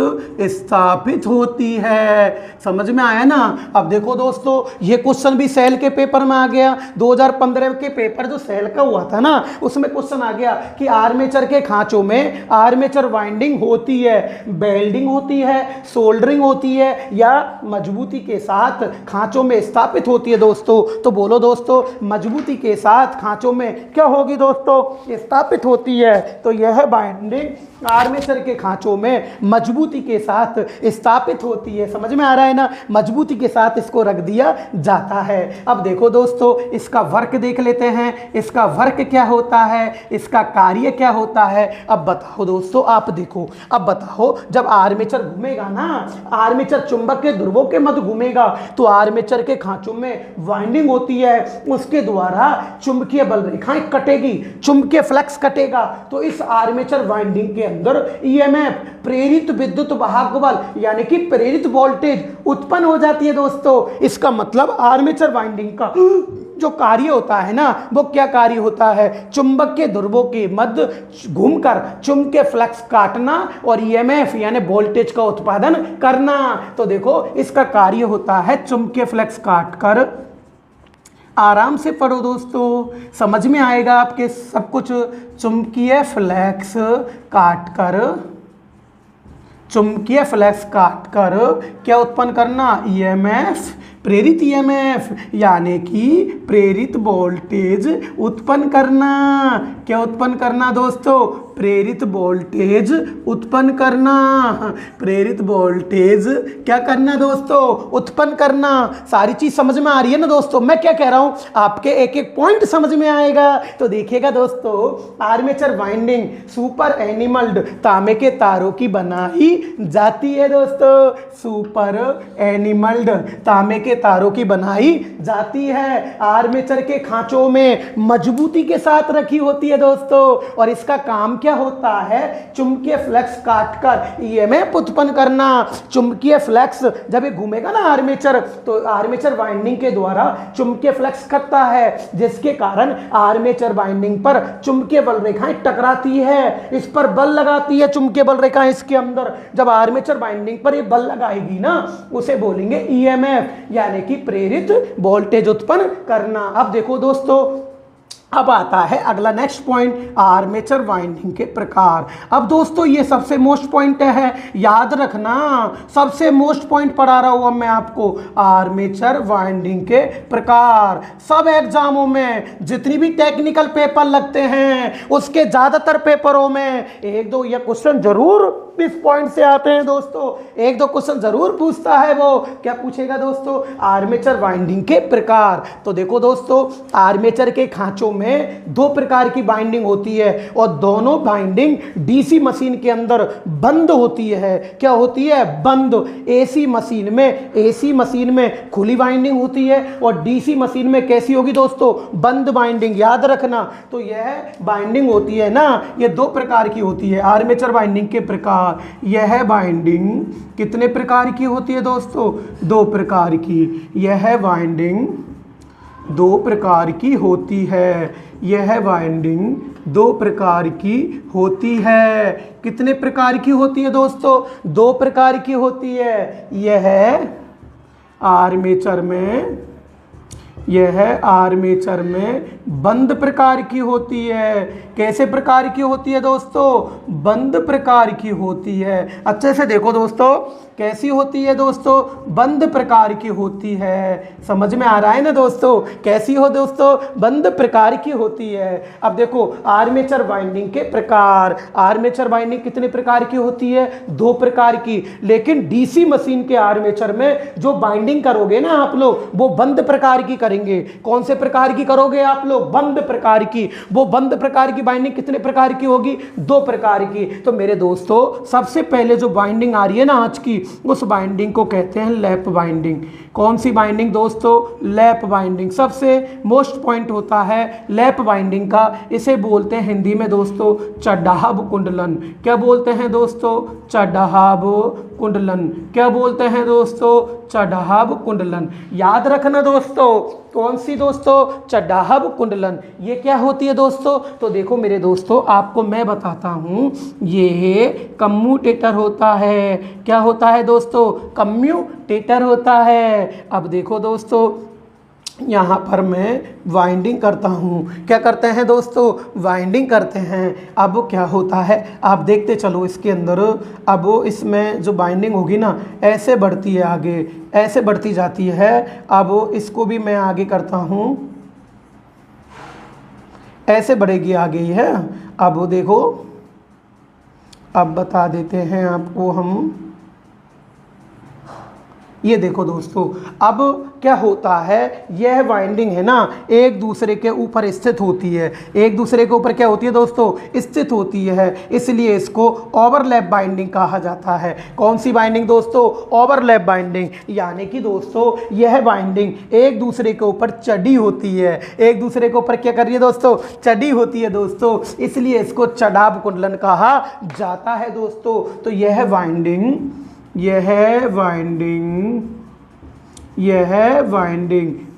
स्थापित होती है। समझ में आया ना। अब देखो दोस्तों, ये क्वेश्चन भी सेल के पेपर में आ गया। 2015 के पेपर जो सेल का हुआ था ना, उसमें क्वेश्चन आ गया कि आर्मेचर के खांचों में आर्मेचर वाइंडिंग होती है, बेल्डिंग होती है, सोल्डरिंग होती है, या मजबूती के साथ खांचों में स्थापित होती है दोस्तों। तो बोलो दोस्तों, मजबूती के साथ खांचों में क्या होगी दोस्तों, स्थापित होती है। तो यह बाइंडिंग आर्मेचर के खांचों में मजबूती के साथ स्थापित होती है। समझ में आ रहा है ना, मजबूती के साथ इसको रख दिया जाता है। अब देखो दोस्तों, इसका वर्क देख लेते हैं, इसका वर्क क्या होता है, इसका कार्य क्या होता है। अब बताओ दोस्तों, आप देखो, अब बताओ, जब आर्मेचर घूमेगा ना, आर्मेचर चुंबक के ध्रुवों के मध्य घूमेगा, तो आर्मेचर के खांचों में वाइंडिंग होती है, उसके द्वारा चुंबकीय बल रेखाएं कटेगी, चुंबकीय फ्लक्स कटेगा। तो इस आर्मेचर वाइंडिंग के अंदर ईएमएफ, प्रेरित विद्युत वाहक बल, यानी कि प्रेरित वोल्टेज उत्पन्न हो जाती है दोस्तों। इसका मतलब आर्मेचर वाइंडिंग का जो कार्य होता है ना, वो क्या कार्य होता है, चुंबक के ध्रुवों के मध्य घूमकर चुंबकीय फ्लक्स काटना और ईएमएफ यानी वोल्टेज का उत्पादन करना। तो देखो इसका कार्य होता है चुंबकीय फ्लक्स काटकर। आराम से पढ़ो दोस्तों, समझ में आएगा आपके सब कुछ। चुंबकीय फ्लक्स काटकर, चुंबकीय फ्लक्स काटकर क्या उत्पन्न करना, ईएमएफ, प्रेरित ईएमएफ यानी कि प्रेरित वोल्टेज उत्पन्न करना। क्या उत्पन्न करना दोस्तों, प्रेरित वोल्टेज उत्पन्न करना। प्रेरित वोल्टेज क्या करना दोस्तों? उत्पन्न करना। सारी चीज समझ में आ रही है ना दोस्तों? मैं क्या कह रहा हूं, आपके एक एक पॉइंट समझ में आएगा। तो देखिएगा दोस्तों, आर्मेचर वाइंडिंग सुपर एनिमल्ड तांबे के तारों की बनाई जाती है दोस्तों। सुपर एनिमल्ड तांबे के तारों की बनाई जाती है। आर्मेचर के खांचों में मजबूती के साथ रखी होती है दोस्तों। और इसका काम क्या होता है? चुंबकीय फ्लक्स काटकर ईएमएफ उत्पन्न करना। चुंबकीय फ्लक्स जब ये घूमेगा ना आर्मेचर, तो आर्मेचर वाइंडिंग के द्वारा चुंबकीय फ्लक्स करता है, जिसके कारण आर्मेचर वाइंडिंग पर चुंबकीय बल रेखाएं टकराती है, इस पर बल लगाती है चुंबकीय बल रेखाएं इसके अंदर। जब आर्मेचर वाइंडिंग पर ये बल लगाएगी ना, उसे बोलेंगे ईएमएफ, यानी कि प्रेरित वोल्टेज उत्पन्न करना। अब देखो दोस्तों, अब आता है अगला नेक्स्ट पॉइंट, आर्मेचर वाइंडिंग के प्रकार। अब दोस्तों ये सबसे मोस्ट पॉइंट है, याद रखना, सबसे मोस्ट पॉइंट पढ़ा रहा हूं अब मैं आपको, आर्मेचर वाइंडिंग के प्रकार। सब एग्जामों में जितनी भी टेक्निकल पेपर लगते हैं, उसके ज्यादातर पेपरों में एक दो ये क्वेश्चन जरूर इस पॉइंट से आते हैं दोस्तों। एक दो क्वेश्चन जरूर पूछता है। वो क्या पूछेगा दोस्तों? आर्मेचर वाइंडिंग के प्रकार। तो देखो दोस्तों, आर्मेचर के खांचों में दो प्रकार की बाइंडिंग होती है, और दोनों बाइंडिंग डीसी मशीन के अंदर बंद होती है। क्या होती है? बंद। एसी मशीन में खुली बाइंडिंग होती है, और डीसी मशीन में कैसी होगी दोस्तों? बंद बाइंडिंग। याद रखना। तो यह बाइंडिंग होती है ना, ये दो प्रकार की होती है आर्मेचर बाइंडिंग के प्रकार। यह बाइंडिंग कितने प्रकार की होती है दोस्तों? दो प्रकार की। यह बाइंडिंग दो प्रकार की होती है। यह बाइंडिंग दो प्रकार की होती है। कितने प्रकार की होती है दोस्तों? दो प्रकार की होती है। यह आर्मेचर में बंद प्रकार की होती है। कैसे प्रकार की होती है दोस्तों? बंद प्रकार की होती है। अच्छे से देखो दोस्तों, कैसी होती है दोस्तों? बंद प्रकार की होती है। समझ में आ रहा है ना दोस्तों? कैसी हो दोस्तों? बंद प्रकार की होती है। अब देखो, आर्मेचर वाइंडिंग के प्रकार। आर्मेचर वाइंडिंग कितने प्रकार की होती है? दो प्रकार की। लेकिन डीसी मशीन के आर्मेचर में जो बाइंडिंग करोगे ना आप लोग, वो बंद प्रकार की करेंगे। कौन से प्रकार की करोगे आप लोग? बंद प्रकार की। वो बंद प्रकार की बाइंडिंग कितने प्रकार की होगी? दो प्रकार की। तो मेरे दोस्तों, सबसे पहले जो बाइंडिंग आ रही है ना आज की, उस बाइंडिंग को कहते हैं लैप बाइंडिंग। कौन सी बाइंडिंग दोस्तों? Lap binding. सबसे मोस्ट पॉइंट होता है लैप बाइंडिंग का। इसे बोलते हैं हिंदी में दोस्तों चढ़ाव कुंडलन। क्या बोलते हैं दोस्तों? चढ़ाव कुंडलन। क्या बोलते हैं दोस्तों? चढ़ाव कुंडलन। याद रखना दोस्तों। कौन सी दोस्तों? चढ़ाव कुंडलन। ये क्या होती है दोस्तों? तो देखो मेरे दोस्तों, आपको मैं बताता हूं, ये कम्यूटेटर होता है। क्या होता है दोस्तों? कम्यूटेटर होता है। अब देखो दोस्तों, यहाँ पर मैं वाइंडिंग करता हूँ। क्या करते हैं दोस्तों? वाइंडिंग करते हैं। अब क्या होता है आप देखते चलो इसके अंदर। अब इसमें जो बाइंडिंग होगी ना, ऐसे बढ़ती है आगे, ऐसे बढ़ती जाती है। अब इसको भी मैं आगे करता हूँ, ऐसे बढ़ेगी आगे ही है। अब देखो, अब बता देते हैं आपको हम। ये देखो दोस्तों, अब क्या होता है, यह वाइंडिंग है ना, एक दूसरे के ऊपर स्थित होती है। एक दूसरे के ऊपर क्या होती है दोस्तों? स्थित होती है। इसलिए इसको ओवरलैप बाइंडिंग कहा जाता है। कौन सी बाइंडिंग दोस्तों? Overlap binding. यानी कि दोस्तों, यह बाइंडिंग एक दूसरे के ऊपर चढ़ी होती है। एक दूसरे के ऊपर क्या कर रही है दोस्तों? चढ़ी होती है दोस्तों। इसलिए इसको चढ़ाव कुंडलन कहा जाता है दोस्तों। तो यह बाइंडिंग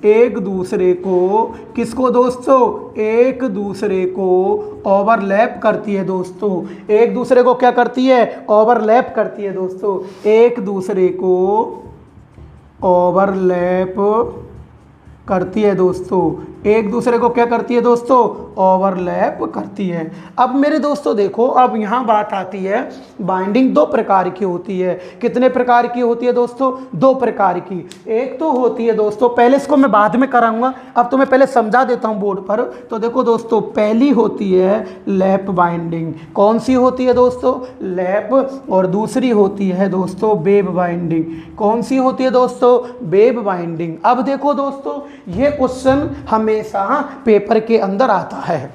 एक दूसरे को, किसको दोस्तों? एक दूसरे को ओवरलैप करती है दोस्तों। एक दूसरे को क्या करती है? ओवरलैप करती है दोस्तों। एक दूसरे को ओवरलैप करती है दोस्तों, एक दूसरे को क्या करती है दोस्तों, ओवरलैप करती है। अब मेरे दोस्तों देखो, अब यहाँ बात आती है, बाइंडिंग दो प्रकार की होती है। कितने प्रकार की होती है दोस्तों, दो प्रकार की। एक तो होती है दोस्तों, पहले इसको मैं बाद में कराऊंगा, अब तो मैं पहले समझा देता हूँ बोर्ड पर। तो देखो दोस्तों, पहली होती है लैप बाइंडिंग। कौन सी होती है दोस्तों, लैप। और दूसरी होती है दोस्तों वेव बाइंडिंग। कौन सी होती है दोस्तों, वेव बाइंडिंग। अब देखो दोस्तों, ये क्वेश्चन हमेशा पेपर के अंदर आता है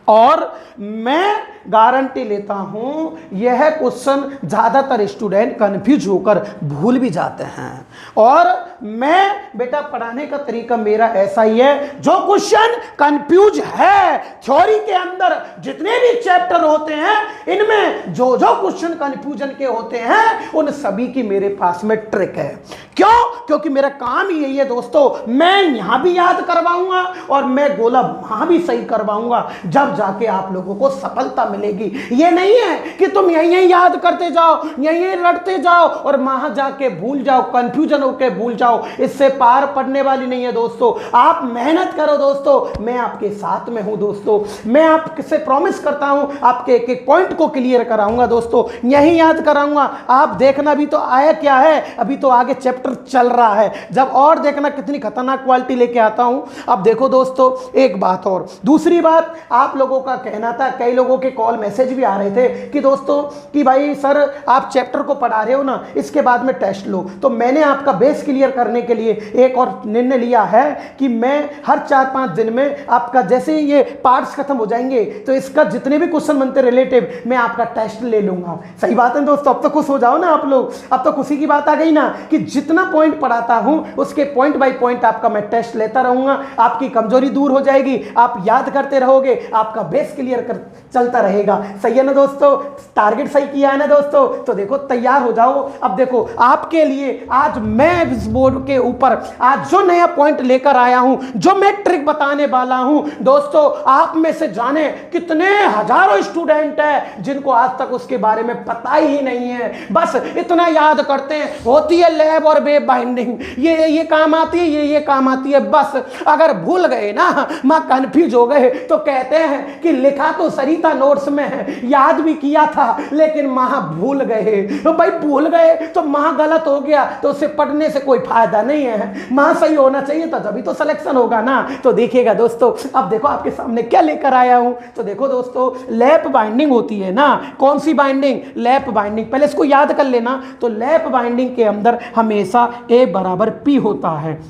और मैं गारंटी लेता हूं यह क्वेश्चन ज़्यादातर स्टूडेंट कंफ्यूज होकर भूल भी जाते हैं। और मैं बेटा पढ़ाने का तरीका मेरा ऐसा ही है, जो क्वेश्चन कंफ्यूज है थ्योरी के अंदर जितने भी चैप्टर होते हैं, इनमें जो जो क्वेश्चन कंफ्यूजन के होते हैं उन सभी की मेरे पास में ट्रिक है। क्यों? क्योंकि मेरा काम ही यही है दोस्तों, मैं यहां भी याद करवाऊंगा और मैं गोला वहां भी सही करवाऊंगा, जब जाके आप लोगों को सफलता मिलेगी। ये नहीं है कि तुम यही याद करते जाओ, यही रटते जाओ और वहां जाके भूल जाओ, कंफ्यूजन होके भूल जाओ। इससे पार पड़ने वाली नहीं है दोस्तों। आप मेहनत करो दोस्तों, मैं आपके साथ में हूं दोस्तों। मैं आपसे प्रॉमिस करता हूं, आपके एक एक पॉइंट को क्लियर कराऊंगा दोस्तों, यही याद कराऊंगा। आप देखना भी तो आया क्या है, अभी तो आगे चैप्टर चल रहा है, जब और देखना कितनी खतरनाक क्वालिटी लेके आता हूं। अब देखो दोस्तों, एक बात और, दूसरी बात, आप लोगों का कहना था, कई लोगों के कॉल मैसेज भी आ रहे थे कि दोस्तों कि भाई सर आप चैप्टर को पढ़ा रहे हो ना, इसके बाद में टेस्ट लो। तो मैंने आपका बेस क्लियर करने के लिए एक और निर्णय लिया है कि मैं हर 4-5 दिन में आपका, जैसे ये पार्ट्स खत्म हो जाएंगे तो इसका जितने भी क्वेश्चन बनते रिलेटिव, मैं आपका टेस्ट ले लूंगा। सही बात है दोस्तों, अब तो खुश हो जाओ ना आप लोग। अब तो खुशी की बात आ गई ना कि जितना पॉइंट पढ़ाता हूं उसके पॉइंट बाय पॉइंट आपका मैं टेस्ट लेता रहूंगा। आपकी कमजोरी दूर हो जाएगी, आप याद करते रहोगे, आपका बेस क्लियर कर चलता रहेगा। सही है ना दोस्तों, टारगेट सही किया है ना दोस्तों। तो देखो तैयार हो जाओ। अब देखो आपके लिए आज मैं इस बोर्ड के ऊपर आज जो नया पॉइंट लेकर आया हूं, जो मैं ट्रिक बताने वाला हूं दोस्तों, आप में से जाने कितने हजारों स्टूडेंट हैं जिनको आज तक उसके बारे में पता ही नहीं है। बस इतना याद करते हैं, होती है लैब और वेव बाइंडिंग, ये काम आती है, ये काम आती है। बस अगर भूल गए ना, मां कंफ्यूज हो गए, तो कहते हैं कि लिखा तो सरिता नोट्स में है, याद भी किया था, लेकिन मां भूल गए। तो भाई भूल गए तो मां गलत हो गया तो उसे पढ़ने से कोई फायदा नहीं है। मां सही होना चाहिए था, तभी तो सिलेक्शन होगा ना। तो देखिएगा दोस्तों, अब देखो आपके सामने क्या लेकर आया हूं। तो देखो दोस्तों, लैप बाइंडिंग होती है ना, कौन सी बाइंडिंग, लैप बाइंडिंग। पहले इसको याद कर लेना। तो लैप बाइंडिंग के अंदर हमेशा A बराबर P होता है।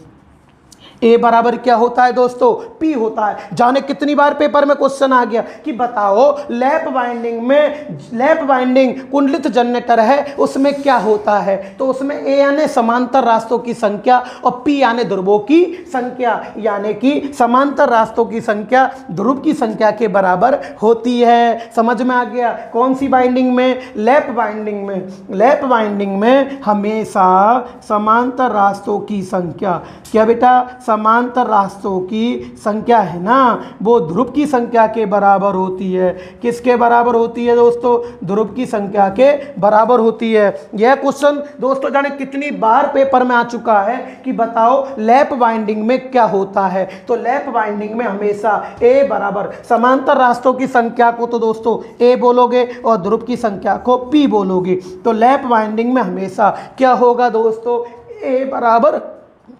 ए बराबर क्या होता है दोस्तों, पी होता है। जाने कितनी बार पेपर में क्वेश्चन आ गया कि बताओ लैप बाइंडिंग में, लैप बाइंडिंग कुंडलित जनरेटर है, उसमें क्या होता है। तो उसमें ए यानी समांतर रास्तों की संख्या और पी यानी ध्रुवों की संख्या, यानी कि समांतर रास्तों की संख्या ध्रुव की संख्या के बराबर होती है। समझ में आ गया। कौन सी बाइंडिंग में, लैप बाइंडिंग में। लैप बाइंडिंग में हमेशा समांतर रास्तों की संख्या, क्या बेटा, समांतर रास्तों की संख्या है ना, वो ध्रुव की संख्या के बराबर होती है। किसके बराबर होती है दोस्तों, ध्रुव की संख्या के बराबर होती है। यह क्वेश्चन दोस्तों जाने कितनी बार पेपर में आ चुका है कि बताओ लैप बाइंडिंग में क्या होता है। तो लैप बाइंडिंग में हमेशा ए बराबर समांतर रास्तों की संख्या को तो दोस्तों ए बोलोगे और ध्रुव की संख्या को पी बोलोगे। तो लैप बाइंडिंग में हमेशा क्या होगा दोस्तों, ए बराबर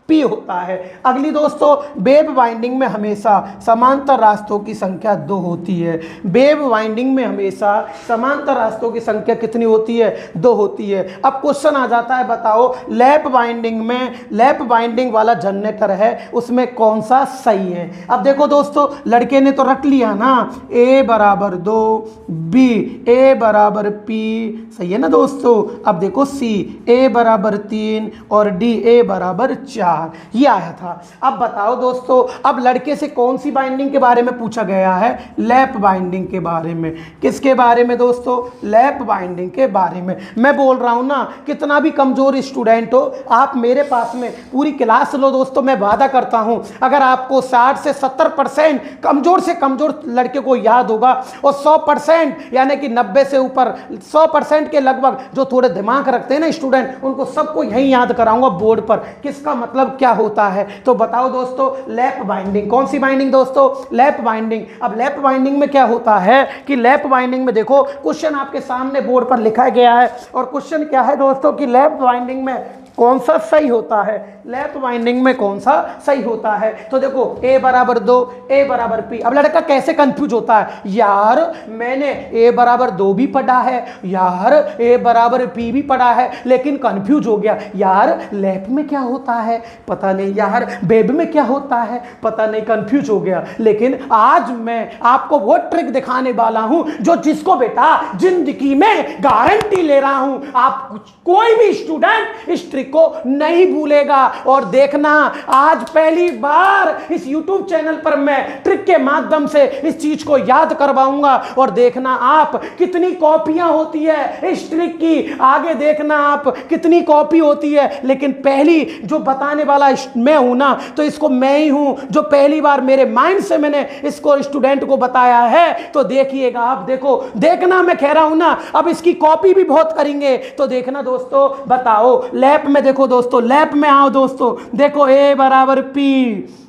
पी होता है। अगली दोस्तों, वेव बाइंडिंग में हमेशा समांतर रास्तों की संख्या 2 होती है। वेव बाइंडिंग में हमेशा समांतर रास्तों की संख्या कितनी होती है, 2 होती है। अब क्वेश्चन आ जाता है, बताओ लैप बाइंडिंग में, लैप बाइंडिंग वाला जनरेटर है, उसमें कौन सा सही है। अब देखो दोस्तों, लड़के ने तो रट लिया ना, ए बराबर 2, बी ए बराबर पी, सही है ना दोस्तों। अब देखो सी ए बराबर 3 और डी ए बराबर 4, ये आया था। अब बताओ दोस्तों, अब लड़के से कौन सी बाइंडिंग के बारे में पूछा गया है, लैप बाइंडिंग के बारे में। किसके बारे में दोस्तों, लैप बाइंडिंग के बारे में। मैं बोल रहा हूं ना, कितना भी कमजोर स्टूडेंट हो, आप मेरे पास में पूरी क्लास लो दोस्तों, मैं वादा करता हूं अगर आपको 60 से 70% कमजोर से कमजोर लड़के को याद होगा और 100% यानी कि 90 से ऊपर 100% के लगभग जो थोड़े दिमाग रखते हैं ना स्टूडेंट, उनको सबको यही याद कराऊंगा बोर्ड पर। किसका मतलब मतलब क्या होता है? तो बताओ दोस्तों, लैप बाइंडिंग। कौन सी बाइंडिंग दोस्तों? Lap binding. अब लैप बाइंडिंग में क्या होता है कि लैप बाइंडिंग में देखो क्वेश्चन आपके सामने बोर्ड पर लिखा गया है, और क्वेश्चन क्या है दोस्तों कि लैप बाइंडिंग में कौन सा सही होता है? लैप बाइंडिंग में कौन सा सही होता है? तो देखो a बराबर 2, a बराबर p। अब लड़का कैसे कंफ्यूज होता है, यार मैंने a बराबर 2 भी पढ़ा है, यार a बराबर p भी पढ़ा है, लेकिन कंफ्यूज हो गया, यार लैप में क्या होता है पता नहीं, यार बेब में क्या होता है पता नहीं, कंफ्यूज हो गया। लेकिन आज मैं आपको वो ट्रिक दिखाने वाला हूं जो जिसको बेटा जिंदगी में गारंटी ले रहा हूं, आप कोई भी स्टूडेंट इस ट्रिक को नहीं भूलेगा। और देखना, आज पहली बार इस YouTube चैनल पर मैं ट्रिक के माध्यम से इस चीज को याद करवाऊंगा, और देखना आप कितनी कॉपियां होती है इस ट्रिक की, आगे देखना आप कितनी कॉपी होती है। लेकिन पहली जो बताने वाला मैं हूं ना, तो इसको मैं ही हूं जो पहली बार मेरे माइंड से मैंने इसको स्टूडेंट को बताया है। तो देखिएगा आप, देखो देखना, मैं कह रहा हूं ना, अब इसकी कॉपी भी बहुत करेंगे। तो देखना दोस्तों, बताओ लैप में, देखो दोस्तों लैप में आओ दोस्तों, देखो a बराबर p,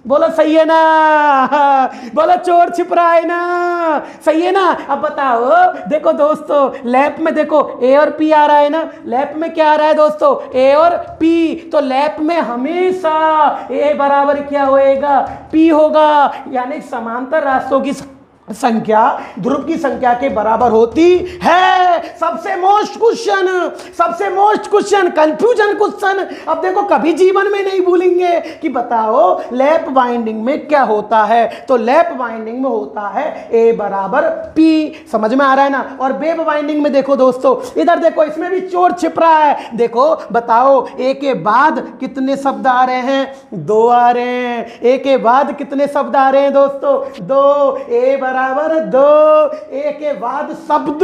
बोलो सही है ना? बोलो चोर छिप रहा है ना? सही है ना? अब बताओ, देखो दोस्तों लैप में देखो a और p आ रहा है ना, लैप में क्या आ रहा है दोस्तों? a और p। तो लैप में हमेशा a बराबर क्या होएगा? p होगा, यानी समांतर रास्तों की संख्या ध्रुव की संख्या के बराबर होती है। सबसे मोस्ट क्वेश्चन कंफ्यूजन क्वेश्चन। अब देखो कभी जीवन में नहीं भूलेंगे कि बताओ लैप बाइंडिंग में क्या होता है। तो लैप बाइंडिंग में होता है a बराबर p, समझ में आ रहा है ना? और बेब बाइंडिंग में देखो दोस्तों, इधर देखो, इसमें भी चोर छिप रहा है। देखो बताओ a के बाद कितने शब्द आ रहे हैं? 2 आ रहे हैं। a के बाद कितने शब्द आ रहे हैं दोस्तों? 2। a बराबर 2, a के बाद शब्द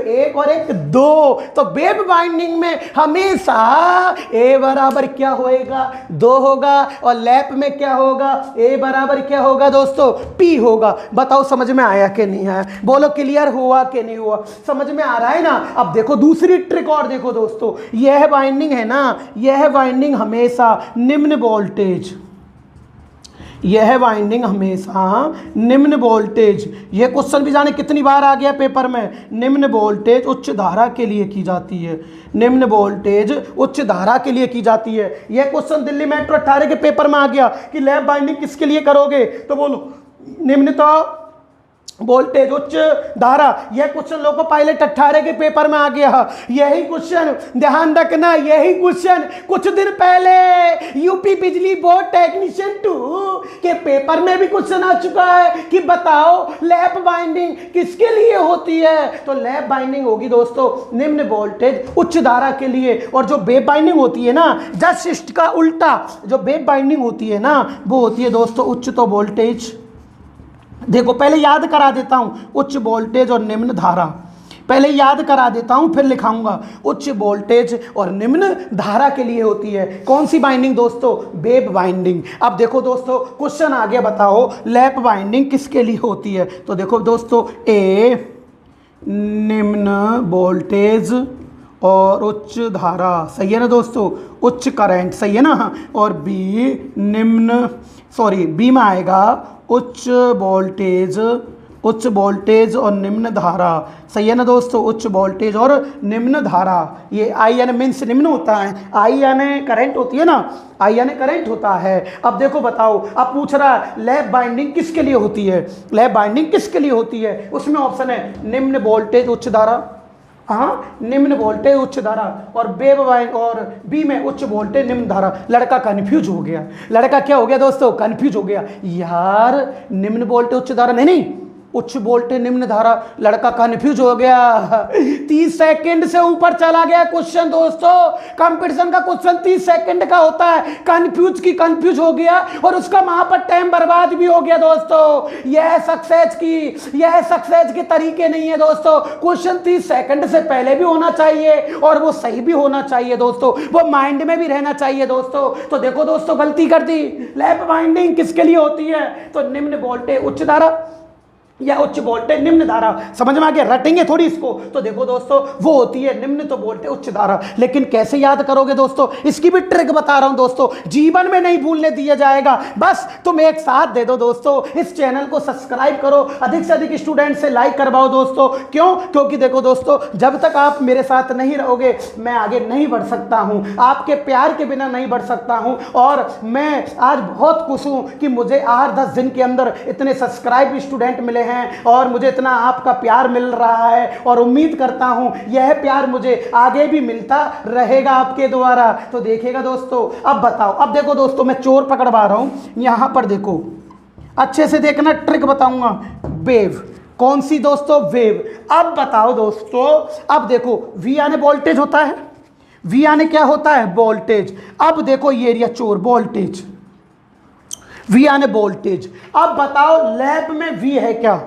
एक और एक 2। तो बेब बाइंडिंग में हमेशा a बराबर क्या होएगा? 2 होगा। और लैप में क्या होगा? a बराबर क्या होगा दोस्तों? p होगा। बताओ समझ में आया कि नहीं आया? बोलो क्लियर हुआ कि नहीं हुआ? समझ में आ रहा है ना? अब देखो दूसरी ट्रिक और देखो दोस्तों, यह बाइंडिंग है ना, यह बाइंडिंग हमेशा निम्न वोल्टेज, यह वाइंडिंग हमेशा निम्न वोल्टेज, यह क्वेश्चन भी जाने कितनी बार आ गया पेपर में, निम्न वोल्टेज उच्च धारा के लिए की जाती है। निम्न वोल्टेज उच्च धारा के लिए की जाती है। यह क्वेश्चन दिल्ली मेट्रो 18 के पेपर में आ गया कि लैप बाइंडिंग किसके लिए करोगे? तो बोलो निम्नता वोल्टेज उच्च धारा। यह क्वेश्चन लोको पायलट 18 के पेपर में आ गया। यही क्वेश्चन ध्यान रखना, यही क्वेश्चन कुछ दिन पहले यूपी बिजली बोर्ड टेक्नीशियन 2 के पेपर में भी क्वेश्चन आ चुका है कि बताओ लैप बाइंडिंग किसके लिए होती है? तो लैप बाइंडिंग होगी दोस्तों निम्न वोल्टेज उच्च धारा के लिए। और जो वेव बाइंडिंग होती है ना, जस्ट इसका उल्टा, जो वेव बाइंडिंग होती है ना, वो होती है दोस्तों उच्च तो वोल्टेज। देखो पहले याद करा देता हूं, उच्च वोल्टेज और निम्न धारा, पहले याद करा देता हूं फिर लिखाऊंगा। उच्च वोल्टेज और निम्न धारा के लिए होती है कौन सी बाइंडिंग दोस्तों? Wave binding. अब देखो दोस्तों क्वेश्चन आ गया, बताओ लैप बाइंडिंग किसके लिए होती है? तो देखो दोस्तों, ए निम्न वोल्टेज और उच्च धारा, सही है ना दोस्तों? उच्च करंट, सही है ना? और बी बी में आएगा उच्च वोल्टेज और निम्न धारा, सही है ना दोस्तों? उच्च वोल्टेज और निम्न धारा। ये आई यानी मीन्स निम्न होता है, आई यानी करंट होती है ना, आई यानी करंट होता है। अब देखो बताओ, अब पूछ रहा है लैप बाइंडिंग किसके लिए होती है? लैप बाइंडिंग किसके लिए होती है? उसमें ऑप्शन है निम्न वोल्टेज उच्च धारा, हाँ निम्न वोल्टेज उच्च धारा, और और बी में उच्च वोल्टेज निम्न धारा। लड़का कंफ्यूज हो गया, लड़का क्या हो गया दोस्तों? कंफ्यूज हो गया, यार निम्न वोल्टेज उच्च धारा नहीं उच्च वोल्टेज निम्न धारा। लड़का कंफ्यूज हो गया, 30 सेकंड से ऊपर चला गया क्वेश्चन दोस्तों। कंपटीशन का क्वेश्चन 30 सेकंड का होता है, कंफ्यूज हो गया और उसका वहां पर टाइम बर्बाद भी हो गया दोस्तों। यह सक्सेस के तरीके नहीं है दोस्तों। क्वेश्चन 30 सेकंड से पहले भी होना चाहिए और वो सही भी होना चाहिए दोस्तों, वो माइंड में भी रहना चाहिए दोस्तों। तो देखो दोस्तों गलती कर दी। लैप बाइंडिंग किसके लिए होती है? तो निम्न वोल्टेज उच्च धारा, या उच्च वोल्टेज निम्न धारा, समझ में आ गया? रटेंगे थोड़ी इसको। तो देखो दोस्तों, वो होती है निम्न तो वोल्टेज उच्च धारा। लेकिन कैसे याद करोगे दोस्तों, इसकी भी ट्रिक बता रहा हूं दोस्तों, जीवन में नहीं भूलने दिया जाएगा। बस तुम एक साथ दे दो दोस्तों, इस चैनल को सब्सक्राइब करो, अधिक से अधिक स्टूडेंट से लाइक करवाओ दोस्तों। क्यों? क्योंकि देखो दोस्तों, जब तक आप मेरे साथ नहीं रहोगे मैं आगे नहीं बढ़ सकता हूं, आपके प्यार के बिना नहीं बढ़ सकता हूं। और मैं आज बहुत खुश हूं कि मुझे 8-10 दिन के अंदर इतने सब्सक्राइब स्टूडेंट मिले हैं और मुझे इतना आपका प्यार मिल रहा है, और उम्मीद करता हूं यह प्यार मुझे आगे भी मिलता रहेगा आपके द्वारा। तो देखिएगा दोस्तों, अब बताओ, अब देखो दोस्तों, मैं चोर पकड़वा रहा हूं। यहां पर देखो, अच्छे से देखना, ट्रिक बताऊंगा। वेव, कौन सी दोस्तों? वेव। अब बताओ दोस्तों, अब देखो, वी यानी वोल्टेज होता है, वी यानी क्या होता है? वोल्टेज। अब देखो ये एरिया चोर, वोल्टेज, वी यानी वोल्टेज। अब बताओ लैप में वी है क्या?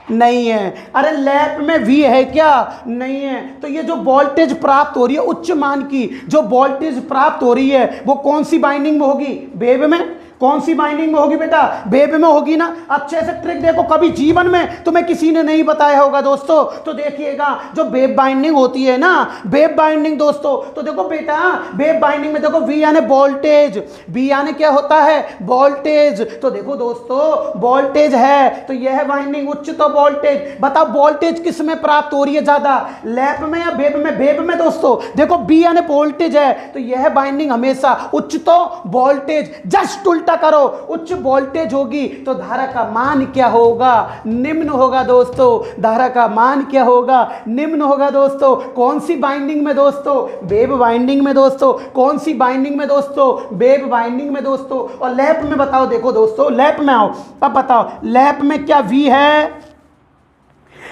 नहीं है। अरे लैप में वी है क्या? नहीं है। तो ये जो वोल्टेज प्राप्त हो रही है उच्च मान की, जो वोल्टेज प्राप्त हो रही है वो कौन सी बाइंडिंग में होगी? वेव में। कौन सी बाइंडिंग में होगी बेटा? वेब में होगी ना। अच्छे से ट्रिक देखो, कभी जीवन में तुम्हें किसी ने नहीं बताया होगा दोस्तों। तो देखिएगा, जो वेब बाइंडिंग होती है ना, वेब बाइंडिंग दोस्तों, तो देखो बेटा, वेब बाइंडिंग में देखो वी यानी वोल्टेज, वी यानी क्या होता है? वोल्टेज। तो देखो दोस्तों, वोल्टेज है तो यह बाइंडिंग उच्च तो वोल्टेज। बताओ वोल्टेज किस में प्राप्त हो रही है ज्यादा, लैप में या वेब में? वेब में दोस्तों। देखो बी यानी वोल्टेज है तो यह बाइंडिंग हमेशा उच्च तो वोल्टेज। जस्ट उल्टा करो, उच्च वोल्टेज होगी तो धारा का मान क्या होगा? निम्न होगा दोस्तों। धारा का मान क्या होगा? निम्न होगा दोस्तों। कौन सी बाइंडिंग में दोस्तों? वेब बाइंडिंग में दोस्तों। कौन सी बाइंडिंग में दोस्तों? वेब बाइंडिंग में दोस्तों। और लैप में बताओ, देखो दोस्तों, लैप में आओ, अब बताओ लैप में क्या वी है?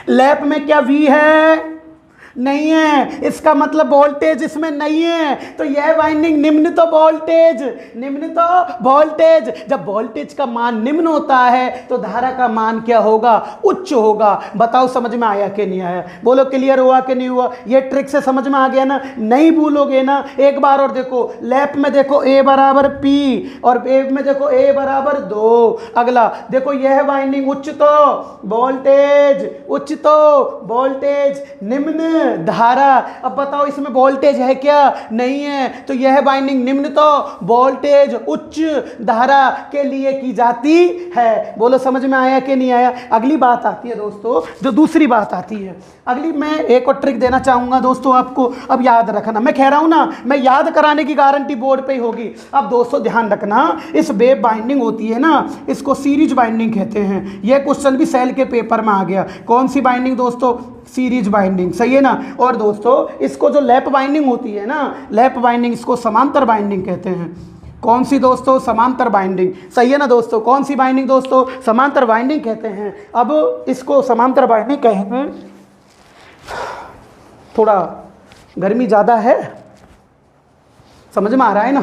लैप में क्या वी है? नहीं है। इसका मतलब वोल्टेज इसमें नहीं है, तो यह वाइंडिंग निम्न तो वोल्टेज, निम्न तो वोल्टेज। जब वोल्टेज का मान निम्न होता है तो धारा का मान क्या होगा? उच्च होगा। बताओ समझ में आया कि नहीं आया? बोलो क्लियर हुआ कि नहीं हुआ? ये ट्रिक से समझ में आ गया ना? नहीं भूलोगे ना? एक बार और देखो, लैप में देखो ए बराबर पी और वेव में देखो ए बराबर 2। अगला देखो, यह वाइंडिंग उच्च तो वोल्टेज, उच्च तो वोल्टेज, निम्न धारा। अब बताओ इसमें वोल्टेज है क्या? नहीं है। तो यह बाइंडिंग निम्न तो वोल्टेज उच्च धारा के लिए की जाती है। बोलो समझ में आया कि नहीं आया? अगली बात आती है दोस्तों, जो दूसरी बात आती है अगली, मैं एक और ट्रिक देना चाहूंगा दोस्तों आपको। अब याद रखना, मैं कह रहा हूं ना, मैं याद कराने की गारंटी बोर्ड पे ही होगी। अब दोस्तों ध्यान रखना, इस वेब बाइंडिंग होती है ना, इसको सीरीज बाइंडिंग कहते हैं। यह क्वेश्चन भी सेल के पेपर में आ गया। कौन सी बाइंडिंग दोस्तों? सीरीज बाइंडिंग, सही है ना। और दोस्तों इसको जो लैप बाइंडिंग होती है ना, लैप बाइंडिंग, इसको समांतर बाइंडिंग कहते हैं। कौन सी दोस्तों? समांतर बाइंडिंग, सही है ना दोस्तों। कौन सी बाइंडिंग दोस्तों? समांतर बाइंडिंग कहते हैं। अब इसको समांतर बाइंडिंग कहेंगे। थोड़ा गर्मी ज़्यादा है, समझ में आ रहा है ना?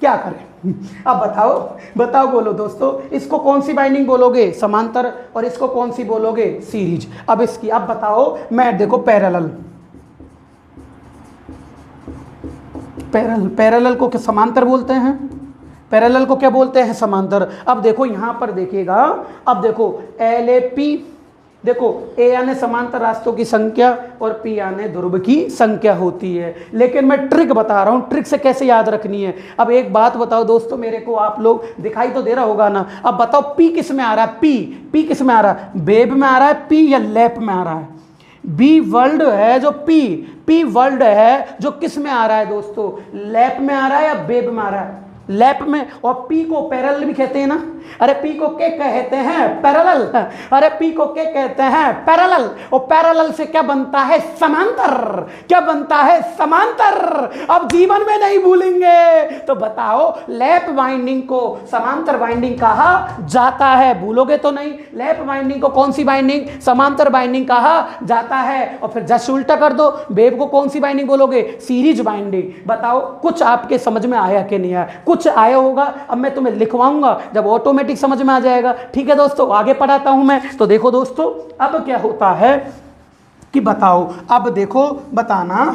क्या करें? अब बताओ, बताओ, बोलो दोस्तों, इसको कौन सी बाइंडिंग बोलोगे? समांतर। और इसको कौन सी बोलोगे? सीरीज। अब इसकी, अब बताओ, मैं देखो पैरेलल, पैरेलल को क्या समांतर बोलते हैं? पैरेलल को क्या बोलते हैं? समांतर। अब देखो यहां पर देखिएगा, अब देखो LAP, देखो ए यानी समांतर रास्तों की संख्या और पी यानी ध्रुव की संख्या होती है। लेकिन मैं ट्रिक बता रहा हूं, ट्रिक से कैसे याद रखनी है। अब एक बात बताओ दोस्तों मेरे को, आप लोग दिखाई तो दे रहा होगा ना। अब बताओ पी किस में आ रहा है? पी किस में आ रहा है? वेब में आ रहा है पी या लैप में आ रहा है? बी वर्ल्ड है जो पी वर्ल्ड है जो किस में आ रहा है दोस्तों? लैप में आ रहा है या वेब में आ रहा है? लैप में। और पी को पैरेलल भी कहते हैं ना। अरे पी को क्या कहते हैं? पैरेलल। अरे पी को क्या कहते हैं? पैरेलल। और पैरेलल से क्या बनता है? समांतर। क्या बनता है? समांतर। अब जीवन में नहीं भूलेंगे। तो बताओ लैप बाइंडिंग को समांतर बाइंडिंग कहा जाता है? भूलोगे तो नहीं? लैप बाइंडिंग को कौन सी बाइंडिंग? समांतर बाइंडिंग कहा जाता है। और फिर जस्ट उल्टा कर दो, वेव को कौन सी बाइंडिंग बोलोगे? Series binding. बताओ कुछ आपके समझ में आया कि नहीं आया? कुछ आया होगा। अब मैं तुम्हें लिखवाऊंगा, जब ऑटोमेटिक समझ में आ जाएगा। ठीक है दोस्तों, आगे पढ़ाता हूं मैं। तो देखो दोस्तों, अब क्या होता है कि बताओ, अब देखो बताना,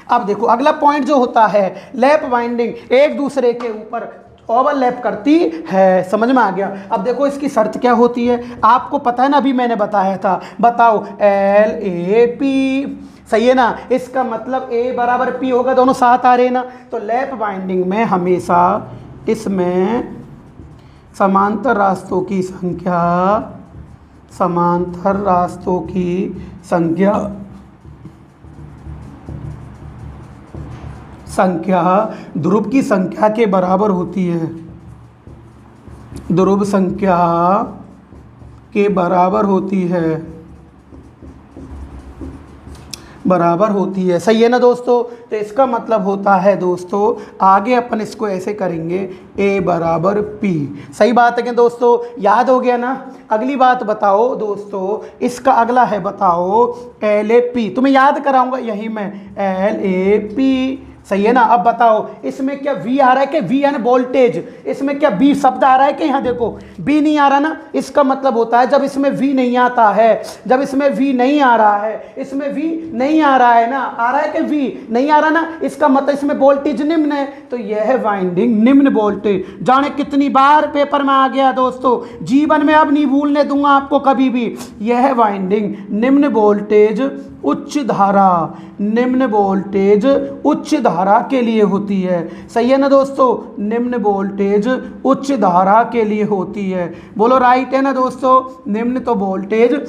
अब देखो अगला पॉइंट जो होता है, लैप बाइंडिंग एक दूसरे के ऊपर ओवरलैप करती है। समझ में आ गया। अब देखो इसकी शर्त क्या होती है, आपको पता है ना, अभी मैंने बताया था। बताओ LAP, सही है ना। इसका मतलब A बराबर P होगा, दोनों साथ आ रहे हैं ना। तो लैप बाइंडिंग में हमेशा इसमें समांतर रास्तों की संख्या, समांतर रास्तों की संख्या ध्रुव की संख्या के बराबर होती है, ध्रुव संख्या के बराबर होती है, बराबर होती है। सही है ना दोस्तों। तो इसका मतलब होता है दोस्तों, आगे अपन इसको ऐसे करेंगे A बराबर P। सही बात है कि दोस्तों, याद हो गया ना। अगली बात बताओ दोस्तों, इसका अगला है बताओ LAP। तुम्हें याद कराऊंगा यही मैं, LAP। सही है ना। अब बताओ इसमें क्या V आ रहा है कि V यानी वोल्टेज, इसमें क्या B शब्द आ रहा है कि यहाँ देखो B नहीं आ रहा ना। इसका मतलब होता है जब इसमें V नहीं आता है, जब इसमें V नहीं आ रहा है, इसमें V नहीं आ रहा है ना, आ रहा है कि V नहीं आ रहा ना, इसका मतलब इसमें वोल्टेज निम्न है। तो यह है वाइंडिंग निम्न वोल्टेज। जाने कितनी बार पेपर में आ गया दोस्तों, जीवन में अब नहीं भूलने दूंगा आपको कभी भी। यह है वाइंडिंग निम्न वोल्टेज उच्च धारा, निम्न वोल्टेज उच्च धारा के लिए होती है। सही है ना दोस्तों, निम्न वोल्टेज उच्च धारा के लिए होती है। बोलो राइट है ना दोस्तों। निम्न तो वोल्टेज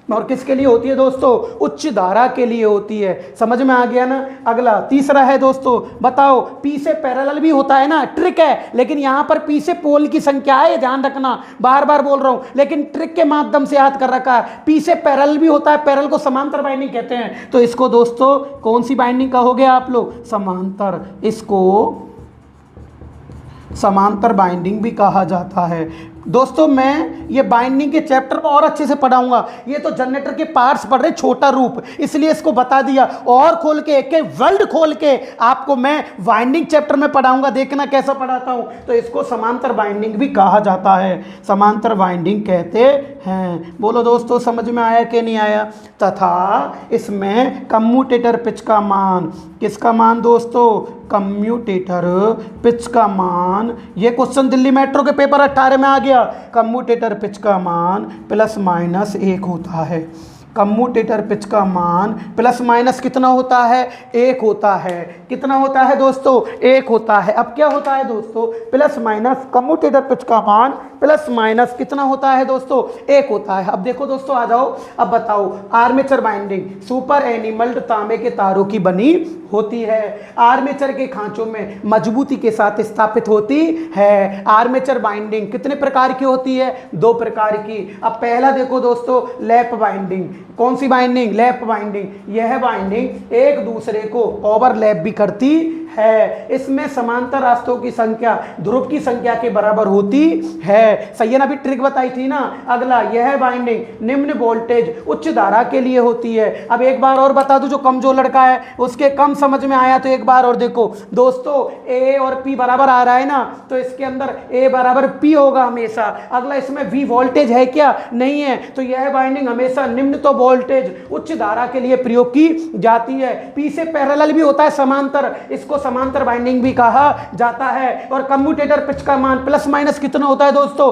और किसके लिए होती है दोस्तों, उच्च धारा के लिए होती है। समझ में आ गया ना। अगला तीसरा है दोस्तों, बताओ P से पैरेलल भी होता है ना, ट्रिक है। लेकिन यहां पर P से पोल की संख्या है, ध्यान रखना, बार बार बोल रहा हूं, लेकिन ट्रिक के माध्यम से याद कर रखा है। P से पैरेलल भी होता है, पैरेलल को समांतर बाइंडिंग कहते हैं। तो इसको दोस्तों कौन सी बाइंडिंग कहोगे आप लोग, समांतर। इसको समांतर बाइंडिंग भी कहा जाता है। दोस्तों मैं ये बाइंडिंग के चैप्टर को और अच्छे से पढ़ाऊंगा। ये तो जनरेटर के पार्ट्स पढ़ रहे, छोटा रूप, इसलिए इसको बता दिया। और खोल के एक वर्ल्ड खोल के आपको मैं बाइंडिंग चैप्टर में पढ़ाऊंगा, देखना कैसा पढ़ाता हूं। तो इसको समांतर बाइंडिंग भी कहा जाता है, समांतर बाइंडिंग कहते हैं। बोलो दोस्तों समझ में आया कि नहीं आया। तथा इसमें कम्यूटेटर पिच का मान, किसका मान दोस्तों, कम्यूटेटर पिच का मान। ये क्वेश्चन दिल्ली मेट्रो के पेपर 18 में आ गया। कम्यूटेटर पिच का मान प्लस माइनस 1 होता है। कम्यूटेटर पिच का मान प्लस माइनस कितना होता है, 1 होता है। कितना होता है दोस्तों, 1 होता है। अब क्या होता है दोस्तों, प्लस माइनस कम्यूटेटर पिच का मान प्लस माइनस कितना होता है दोस्तों, 1 होता है। अब देखो दोस्तों आ जाओ, अब बताओ आर्मेचर बाइंडिंग सुपर एनिमल्ड तांबे के तारों की बनी होती है, आर्मेचर के खांचों में मजबूती के साथ स्थापित होती है। आर्मेचर बाइंडिंग कितने प्रकार की होती है, 2 प्रकार की। अब पहला देखो दोस्तों लैप बाइंडिंग। कौन सी बाइंडिंग, लैप बाइंडिंग। यह बाइंडिंग एक दूसरे को ओवरलैप भी करती है। इसमें समांतर रास्तों की संख्या ध्रुव की संख्या के बराबर होती है। सही है ना, अभी ट्रिक बताई थी ना। अगला यह बाइंडिंग निम्न वोल्टेज उच्च धारा के लिए होती है। अब एक बार और बता दूं, जो कमजोर लड़का है उसके कम समझ में आया तो एक बार और देखो दोस्तों, A और P बराबर आ रहा है ना, तो इसके अंदर A बराबर P होगा हमेशा। अगला इसमें V वोल्टेज है क्या, नहीं है, तो यह बाइंडिंग हमेशा निम्न तो वोल्टेज उच्च धारा के लिए प्रयोग की जाती है। P से पैरेलल भी होता है समांतर, इसको समांतर बाइंडिंग भी कहा जाता है। और कम्यूटेटर पिच का मान प्लस माइनस कितना होता है दोस्तों,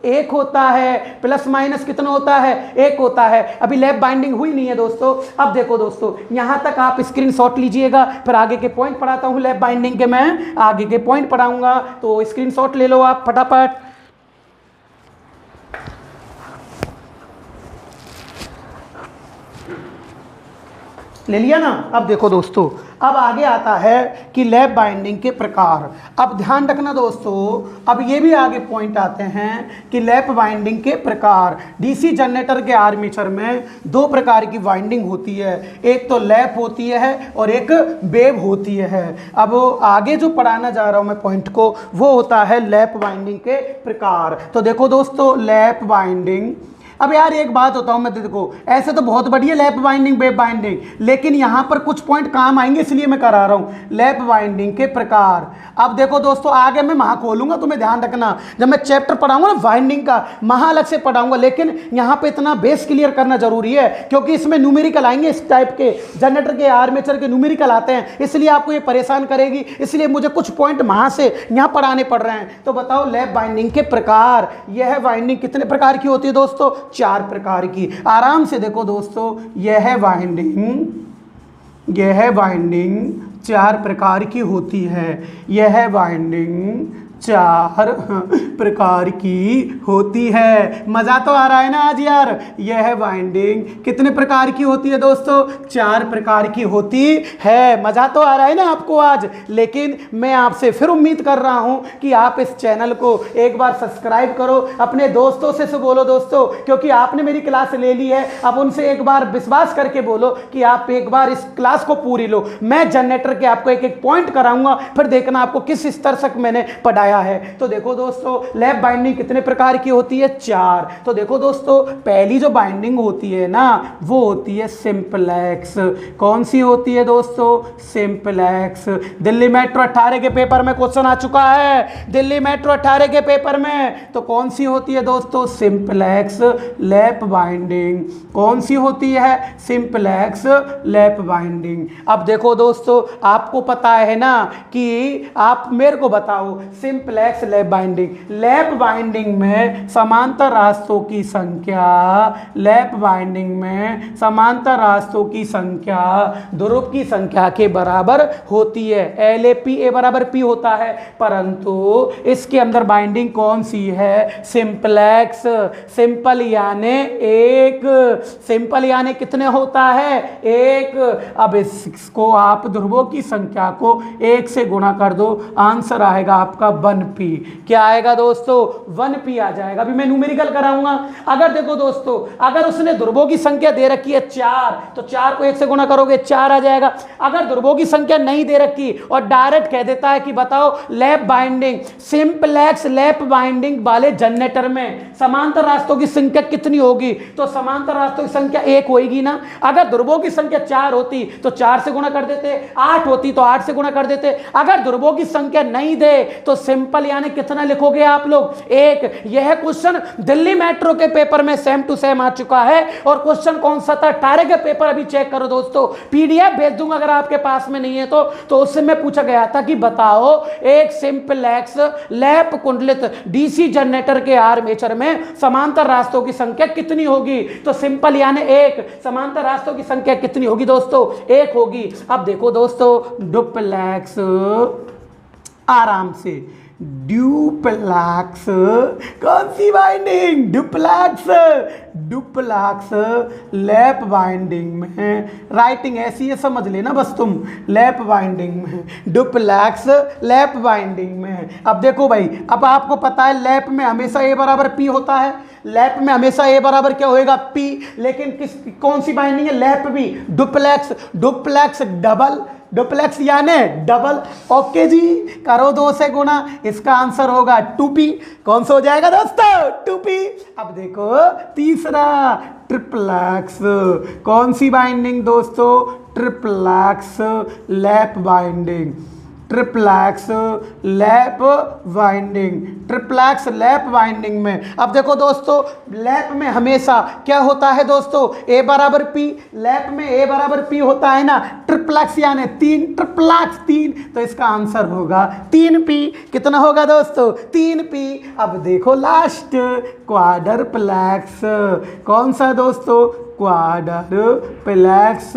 1 होता है। प्लस माइनस कितना होता है, 1 होता है। अभी लैप बाइंडिंग हुई नहीं है दोस्तों। अब देखो दोस्तों, यहां तक आप स्क्रीनशॉट लीजिएगा, फिर आगे के पॉइंट पढ़ाता हूं। लैप बाइंडिंग के मैं आगे के पॉइंट पढ़ाऊंगा, तो स्क्रीनशॉट ले लो आप फटाफट। ले लिया ना। अब देखो दोस्तों, अब आगे आता है कि लैप बाइंडिंग के प्रकार। अब ध्यान रखना दोस्तों, अब ये भी आगे पॉइंट आते हैं कि लैप बाइंडिंग के प्रकार। डीसी जनरेटर के आर्मेचर में 2 प्रकार की बाइंडिंग होती है, एक तो लैप होती है और एक वेव होती है। अब आगे जो पढ़ाना जा रहा हूं मैं पॉइंट को, वो होता है लैप बाइंडिंग के प्रकार। तो देखो दोस्तों, लैप बाइंडिंग, अब यार एक बात बताऊं मैं, देखो ऐसे तो बहुत बढ़िया लैप बाइंडिंग वेब बाइंडिंग, लेकिन यहां पर कुछ पॉइंट काम आएंगे इसलिए मैं करा रहा हूं। लैप बाइंडिंग के प्रकार, अब देखो दोस्तों आगे मैं वहां खोलूंगा, तुम्हें ध्यान रखना जब मैं चैप्टर पढ़ाऊंगा ना बाइंडिंग का, वहां अलग से पढ़ाऊंगा, लेकिन यहां पे इतना बेस क्लियर करना जरूरी है क्योंकि इसमें न्यूमेरिकल आएंगे, इस टाइप के जनरेटर के आर्मेचर के न्यूमेरिकल आते हैं, इसलिए आपको ये परेशान करेगी, इसलिए मुझे कुछ पॉइंट वहां से यहां पढ़ाने पड़ रहे हैं। तो बताओ लैप बाइंडिंग के प्रकार, यह बाइंडिंग कितने प्रकार की होती है दोस्तों? 4 प्रकार की। आराम से देखो दोस्तों, यह बाइंडिंग 4 प्रकार की होती है। यह बाइंडिंग 4 प्रकार की होती है। मजा तो आ रहा है ना आज यार? यह बाइंडिंग कितने प्रकार की होती है दोस्तों? 4 प्रकार की होती है। मजा तो आ रहा है ना आपको आज? लेकिन मैं आपसे फिर उम्मीद कर रहा हूं कि आप इस चैनल को एक बार सब्सक्राइब करो, अपने दोस्तों से बोलो दोस्तों, क्योंकि आपने मेरी क्लास ले ली है, अब उनसे एक बार विश्वास करके बोलो कि आप एक बार इस क्लास को पूरी लो। मैं जनरेटर के आपको एक एक पॉइंट कराऊंगा, फिर देखना आपको किस स्तर तक मैंने पढ़ाया है। तो देखो दोस्तों लैप बाइंडिंग कितने प्रकार की होती है? 4। तो देखो दोस्तों पहली जो बाइंडिंग होती है ना, वो होती है सिंपलेक्स। कौन सी होती है दोस्तों? सिंपलेक्स। दिल्ली मेट्रो 18 के पेपर में क्वेश्चन आ चुका है, दिल्ली मेट्रो 18 के पेपर में। तो कौन सी होती है दोस्तों? Simplex lap winding. कौन सी होती है? Simplex lap binding. अब देखो दोस्तों आपको पता है ना कि आप मेरे को बताओ, simplex lap binding, lap winding में समांतर रास्तों की संख्या, लैप बाइंडिंग में समांतर रास्तों की संख्या ध्रुव की संख्या के बराबर होती है। LAP A बराबर P होता है, परंतु इसके अंदर बाइंडिंग कौन सी है? सिंपलेक्स। सिंपल यानी 1, सिंपल यानी कितने होता है? 1। अब इसको आप ध्रुवों की संख्या को 1 से गुणा कर दो, आंसर आएगा आपका 1P। क्या आएगा दोस्तों? 1P आ जाएगा। अभी मैं न्यूमेरिकल कराऊंगा। अगर देखो दोस्तों, अगर उसने ध्रुवों की संख्या दे रखी है 4, तो 4 को 1 से गुणा करोगे 4 आ जाएगा। अगर ध्रुवों की संख्या नहीं दे रखी और डायरेक्ट कह देता है कि बताओ lap winding, simplex lap binding वाले जनरेटर में समांतर रास्तों की संख्या कितनी होगी? तो समांतर रास्तों की संख्या 1 होगी ना। अगर ध्रुवों की संख्या 4 होती तो 4 से गुणा कर देते, 8 होती तो 8 से गुणा कर देते। अगर ध्रुवों की संख्या नहीं दे तो सिंपल यानी कितना लिखोगे आप लोग? 1। यह क्वेश्चन दिल्ली मेट्रो के पेपर में सेम टू सेम आ चुका है। और क्वेश्चन कौन सा था? 18 के पेपर अभी चेक करो दोस्तों, PDF भेज दूंगा अगर आपके पास में नहीं है तो उससे मैं पूछा गया था कि बताओ एक सिंपलेक्स लैप कुंडलित DC जनरेटर के आर्मेचर में समांतर रास्तों की संख्या कितनी होगी? तो सिंपल यानी 1, समांतर रास्तों की संख्या कितनी होगी दोस्तों? 1 होगी। अब देखो दोस्तों डुप्लेक्स, आराम से ड्यूप्लेक्स, कौन सी winding? Duplex. Duplex lap winding में राइटिंग ऐसी है, समझ लेना बस तुम। लैप बाइंडिंग में, डुप्लेक्स लैप बाइंडिंग में। अब देखो भाई, अब आपको पता है लैप में हमेशा A बराबर P होता है। लैप में हमेशा A बराबर क्या होएगा? P। लेकिन कौन सी बाइंडिंग है? लैप भी। डुप्लेक्स, डुप्लेक्स डबल, डुप्लेक्स यानी डबल। ओके जी, करो 2 से गुणा, इसका आंसर होगा 2P। कौन सा हो जाएगा दोस्तों? 2P। अब देखो तीसरा ट्रिप्लेक्स। कौन सी बाइंडिंग दोस्तों? Triplex lap binding. Triplex lap binding, triplex lap winding में। अब देखो दोस्तों लैप में हमेशा क्या होता है दोस्तों? A बराबर P। लैप में A बराबर P होता है ना। ट्रिप्लेक्स यानी 3, ट्रिप्लेक्स 3, तो इसका आंसर होगा 3P। कितना होगा दोस्तों? 3P। अब देखो लास्ट क्वाड्रप्लेक्स। कौन सा दोस्तों? क्वाड्रप्लेक्स।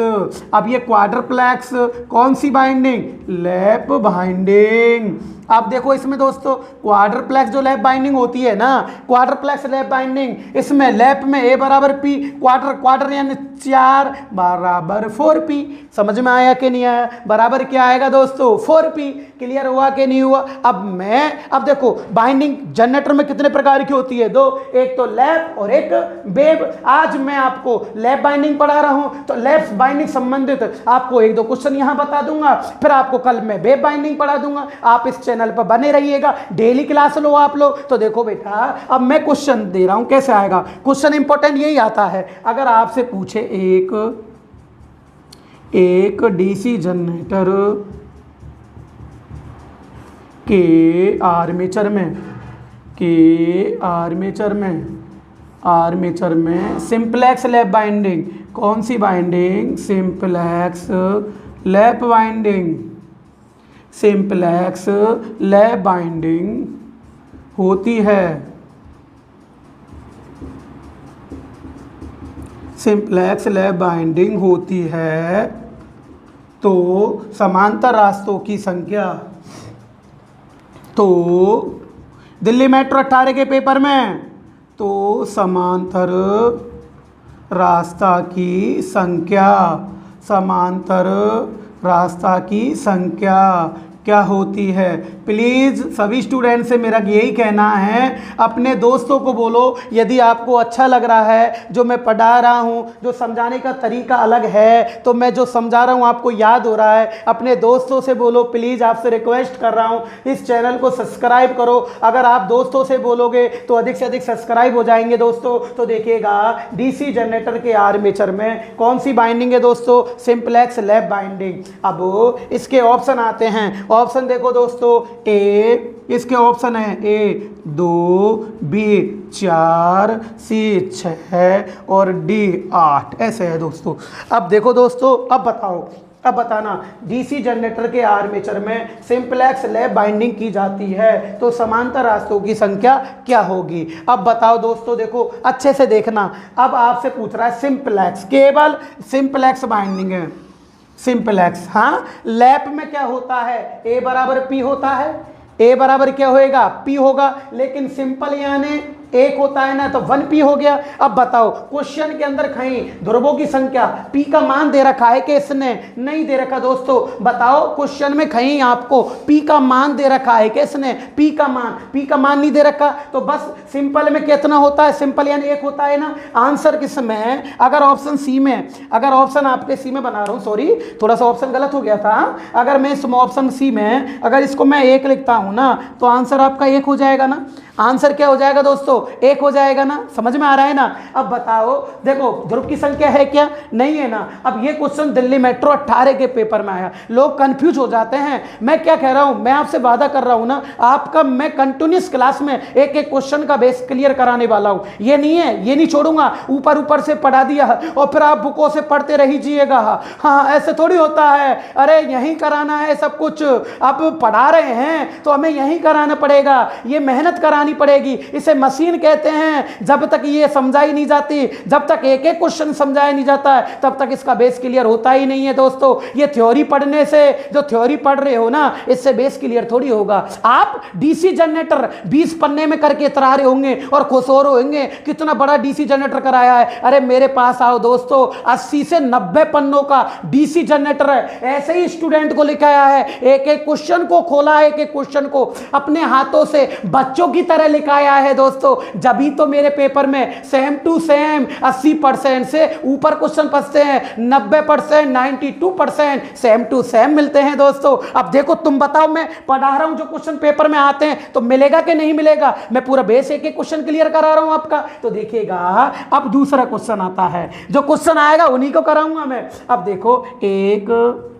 अब ये क्वाड्रप्लेक्स कौन सी बाइंडिंग? Lap binding. अब देखो इसमें दोस्तों क्वाड्रप्लेक्स जो लैप बाइंडिंग होती है ना, क्वाड्रप्लेक्स लैप बाइंडिंग, इसमें लैप में A बराबर P, क्वाड्र यानी 4 बराबर 4P। समझ में आया कि नहीं आया? बराबर क्या आएगा दोस्तों? 4P। क्लियर हुआ कि नहीं हुआ? अब देखो बाइंडिंग जनरेटर में कितने प्रकार की होती है? 2, एक तो लैप और एक वेब। आज मैं आपको लैप बाइंडिंग पढ़ा रहा हूं, तो लैप बाइंडिंग संबंधित आपको 1-2 क्वेश्चन यहां बता दूंगा, फिर आपको कल मैं वेब बाइंडिंग पढ़ा दूंगा। आप इस चैनल पर बने रहिएगा, डेली क्लास लो आप लोग। तो देखो बेटा, अब मैं क्वेश्चन दे रहा हूं, कैसे आएगा क्वेश्चन, इंपॉर्टेंट यही आता है। अगर आपसे पूछे एक डीसी जनरेटर के आर्मेचर में सिंपलेक्स लैप बाइंडिंग, कौन सी winding, simplex lap winding, simplex lap winding होती है, सिंपलेक्स लैप बाइंडिंग होती है, तो समांतर रास्तों की संख्या, तो दिल्ली मेट्रो 18 के पेपर में, तो समांतर रास्ता की संख्या, समांतर रास्ता की संख्या क्या होती है। प्लीज़ सभी स्टूडेंट से मेरा यही कहना है, अपने दोस्तों को बोलो, यदि आपको अच्छा लग रहा है जो मैं पढ़ा रहा हूँ, जो समझाने का तरीका अलग है, तो मैं जो समझा रहा हूँ आपको याद हो रहा है, अपने दोस्तों से बोलो। प्लीज़ आपसे रिक्वेस्ट कर रहा हूँ, इस चैनल को सब्सक्राइब करो। अगर आप दोस्तों से बोलोगे तो अधिक से अधिक सब्सक्राइब हो जाएंगे दोस्तों। तो देखिएगा, डीसी जनरेटर के आर्मेचर में कौन सी बाइंडिंग है दोस्तों, सिंपलेक्स लैप बाइंडिंग। अब इसके ऑप्शन आते हैं, ऑप्शन देखो दोस्तों, ए, इसके ऑप्शन है ए 2, बी 4, सी 6 और डी 8, ऐसे है दोस्तों। अब देखो दोस्तों, अब बताना, डीसी जनरेटर के आर्मेचर में सिंपलेक्स लैप बाइंडिंग की जाती है, तो समांतर रास्तों की संख्या क्या होगी। अब बताओ दोस्तों, देखो अच्छे से देखना। अब आपसे पूछ रहा है सिंपलेक्स, केवल सिंपलेक्स बाइंडिंग है, सिंपलेक्स। हाँ, लैप में क्या होता है, ए बराबर पी होता है, ए बराबर क्या होएगा, पी होगा, लेकिन सिंपल यानी एक होता है ना, तो 1p हो गया। अब बताओ, क्वेश्चन के अंदर कहीं ध्रुवों की संख्या p का मान दे रखा है कि इसने नहीं दे रखा दोस्तों, बताओ क्वेश्चन में कहीं आपको p का मान दे रखा है कि इसने p का मान नहीं दे रखा, तो बस सिंपल में कितना होता है, सिंपल यानी एक होता है ना। आंसर किस में है, अगर ऑप्शन सी में, अगर ऑप्शन आपके सी में बना रहा हूं, सॉरी थोड़ा सा ऑप्शन गलत हो गया था, अगर मैं इस ऑप्शन सी में अगर इसको मैं 1 लिखता हूं ना, तो आंसर आपका 1 हो जाएगा ना। आंसर क्या हो जाएगा दोस्तों, 1 हो जाएगा ना। समझ में आ रहा है ना। अब बताओ, देखो ध्रुव की संख्या है क्या, नहीं है ना। अब ये क्वेश्चन दिल्ली मेट्रो 18 के पेपर में आया, लोग कंफ्यूज हो जाते हैं। मैं क्या कह रहा हूं, मैं आपसे वादा कर रहा हूं ना, आपका मैं कंटिन्यूस क्लास में एक एक क्वेश्चन का बेस क्लियर कराने वाला हूं। ये नहीं है, ये नहीं छोड़ूंगा, ऊपर से पढ़ा दिया और फिर आप बुकों से पढ़ते रहिएगा। हाँ, ऐसे थोड़ी होता है, अरे यहीं कराना है सब कुछ, अब पढ़ा रहे हैं तो हमें यहीं कराना पड़ेगा, ये मेहनत करानी पड़ेगी। इसे मशीन कहते हैं। जब तक ये समझाई नहीं जाती, जब तक एक एक क्वेश्चन समझाया नहीं जाता है, तब तक इसका बेस क्लियर होता ही नहीं है दोस्तों। ये थ्योरी पढ़ने से, जो थ्योरी पढ़ रहे हो ना, इससे बेस क्लियर थोड़ी होगा। आप डीसी जनरेटर 20 पन्ने में करके इतरा रहे होंगे और खुश हो रहे होंगे कितना बड़ा डीसी जनरेटर कराया है। अरे मेरे पास आओ दोस्तों, 80 से 90 पन्नों का डीसी जनरेटर है। ऐसे ही स्टूडेंट को लिखाया है, एक एक क्वेश्चन को खोला है, एक एक क्वेश्चन को अपने हाथों से बच्चों की तरह लिखाया है दोस्तों। जब ही तो मेरे पेपर में सेम टू सेम 80% से ऊपर क्वेश्चन फंसते हैं, 90%, 92% सेम टू सेम मिलते हैं दोस्तों। अब देखो, तुम बताओ, मैं पढ़ा रहा हूं जो क्वेश्चन पेपर में आते हैं, तो मिलेगा कि नहीं मिलेगा। मैं पूरा बेस एक एक क्वेश्चन क्लियर करा रहा हूं आपका। तो देखिएगा, अब दूसरा क्वेश्चन आता है, जो क्वेश्चन आएगा उन्हीं को कराऊंगा मैं। अब देखो, एक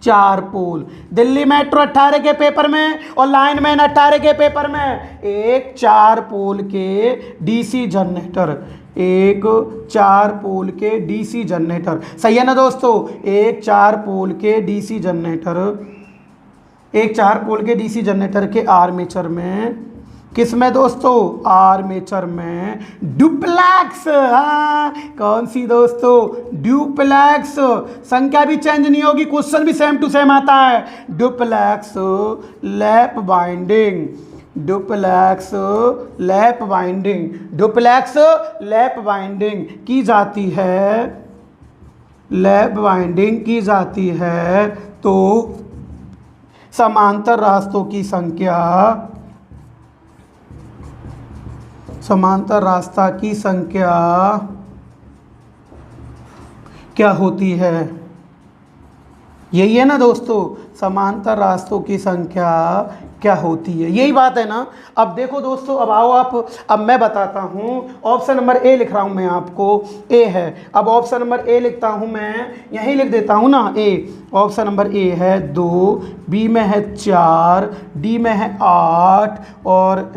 4 पोल दिल्ली मेट्रो 18 के पेपर में और लाइनमैन 18 के पेपर में, एक 4 पोल के डीसी जनरेटर, एक 4 पोल के डीसी जनरेटर, सही है ना दोस्तों। एक 4 पोल के डीसी जनरेटर, एक 4 पोल के डीसी जनरेटर के आर्मेचर में, किस में दोस्तों, आर्मेचर में डुप्लेक्स। हाँ, कौन सी दोस्तों, डुप्लेक्स। संख्या भी चेंज नहीं होगी, क्वेश्चन भी सेम टू सेम आता है। Duplex lap binding, duplex lap binding, duplex lap binding की जाती है, लैप बाइंडिंग की जाती है, तो समांतर रास्तों की संख्या, समांतर रास्ता की संख्या क्या होती है। यही है ना दोस्तों, समांतर रास्तों की संख्या क्या होती है, यही बात है ना। अब देखो दोस्तों, अब आओ आप, अब मैं बताता हूँ। ऑप्शन नंबर ए लिख रहा हूँ मैं आपको, ए है। अब ऑप्शन नंबर ए लिखता हूँ मैं, यहीं लिख देता हूँ ना ए। ऑप्शन नंबर ए है 2, बी में है 4, डी में है 8 और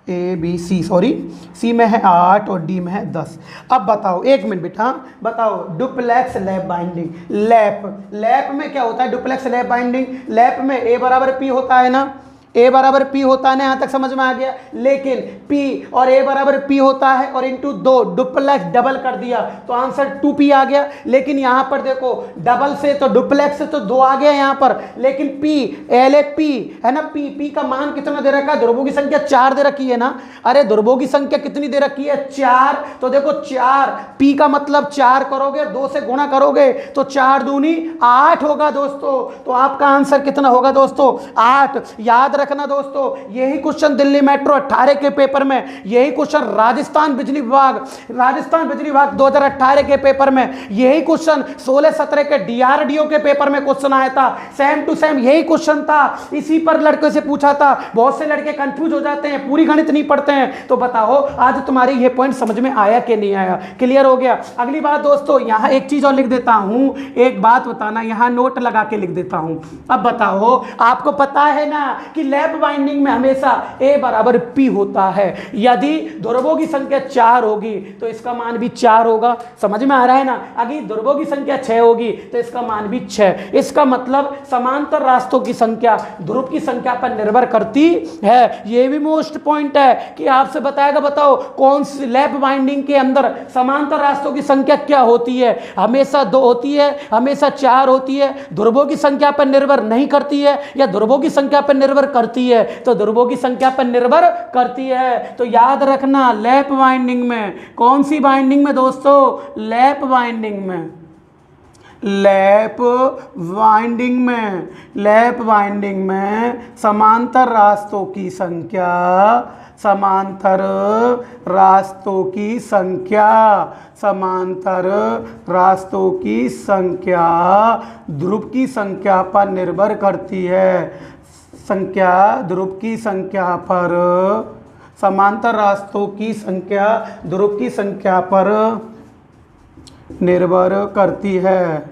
ए बी सी, सॉरी, सी में है 8 और डी में है 10। अब बताओ, एक मिनट बेटा, बताओ duplex lap binding. Lap lap में क्या होता है? डुप्लेक्स लैप बाइंडिंग, लैप में ए बराबर पी होता है ना, ए बराबर पी होता है ना, यहाँ तक समझ में आ गया। लेकिन पी और ए बराबर पी होता है और इंटू 2 डुप्लेक्स डबल कर दिया तो आंसर 2p आ गया। लेकिन यहाँ पर देखो, डबल से तो डुप्लेक्स से तो 2 आ गया यहाँ पर, लेकिन पी एल ए पी है ना, पी पी का मान कितना दे रखा है? ध्रुवों की संख्या 4 दे रखी है ना। अरे ध्रुवों की संख्या कितनी दे रखी है? 4। तो देखो 4, पी का मतलब 4 करोगे, 2 से गुणा करोगे तो 4 दूनी 8 होगा दोस्तों। तो आपका आंसर कितना होगा दोस्तों? 8। याद रखना दोस्तों, यही क्वेश्चन दिल्ली मेट्रो 18 के पेपर में, यही क्वेश्चन राजस्थान बिजली विभाग 2018 के पेपर में, यही क्वेश्चन 16-17 के डीआरडीओ के पेपर में क्वेश्चन आया था। सेम टू सेम यही क्वेश्चन था, इसी पर लड़के से पूछा था। बहुत से लड़के कंफ्यूज हो जाते हैं, पूरी गणित नहीं पढ़ते हैं। तो बताओ आज तुम्हारे ये पॉइंट समझ में आया कि नहीं आया? क्लियर हो गया? अगली बात दोस्तों, यहां एक चीज और लिख देता हूं, एक बात बताना, यहां नोट लगा के लिख देता हूं। अब बताओ, आपको पता है ना कि लैप बाइंडिंग में हमेशा ए बराबर पी होता है। यदि ध्रुवों की संख्या 4 होगी तो इसका मान भी 4 होगा। समझ में आ रहा है ना? अगर ध्रुवों की संख्या 6 होगी तो इसका मान भी 6। इसका मतलब समांतर रास्तों की संख्या ध्रुव की संख्या पर निर्भर करती है। यह भी मोस्ट पॉइंट है कि आपसे बताएगा, बताओ कौन सी लैप बाइंडिंग के अंदर समांतर रास्तों की संख्या क्या होती है? हमेशा 2 होती है, हमेशा 4 होती है, ध्रुवों की संख्या पर निर्भर नहीं करती है, या ध्रुवों की संख्या पर निर्भर करती है? तो ध्रुवों की संख्या पर निर्भर करती है। तो याद रखना, लैप बाइंडिंग में, कौन सी बाइंडिंग में दोस्तों? लैप बाइंडिंग में, लैप बाइंडिंग में समांतर रास्तों की संख्या, समांतर रास्तों की संख्या ध्रुव की संख्या पर निर्भर करती है। ध्रुव की संख्या पर, समांतर रास्तों की संख्या ध्रुव की संख्या पर निर्भर करती है।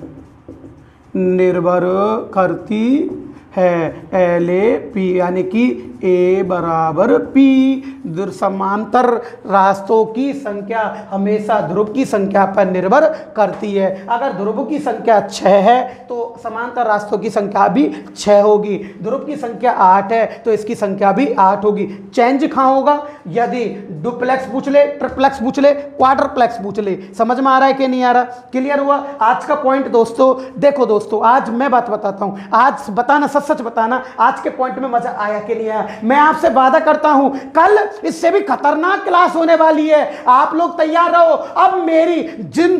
एल ए पी, यानी कि ए बराबर पी। समांतर रास्तों की संख्या हमेशा ध्रुव की संख्या पर निर्भर करती है। अगर ध्रुव की संख्या 6 है तो समांतर रास्तों की संख्या भी 6 होगी। ध्रुव की संख्या 8 है तो इसकी संख्या भी 8 होगी। चेंज कहाँ होगा? यदि डुप्लेक्स पूछ ले, ट्रिप्लेक्स पूछ ले, क्वाड्रप्लेक्स पूछ ले। समझ में आ रहा है कि नहीं आ रहा? क्लियर हुआ? आज का पॉइंट दोस्तों, देखो दोस्तों, आज मैं बात बताता हूं, आज बताना, सच बताना, आज के पॉइंट में मजा आया कि नहीं आया? मैं आपसे वादा करता हूं कल इससे भी खतरनाक क्लास होने वाली है। आप लोग तैयार रहो। अब मेरी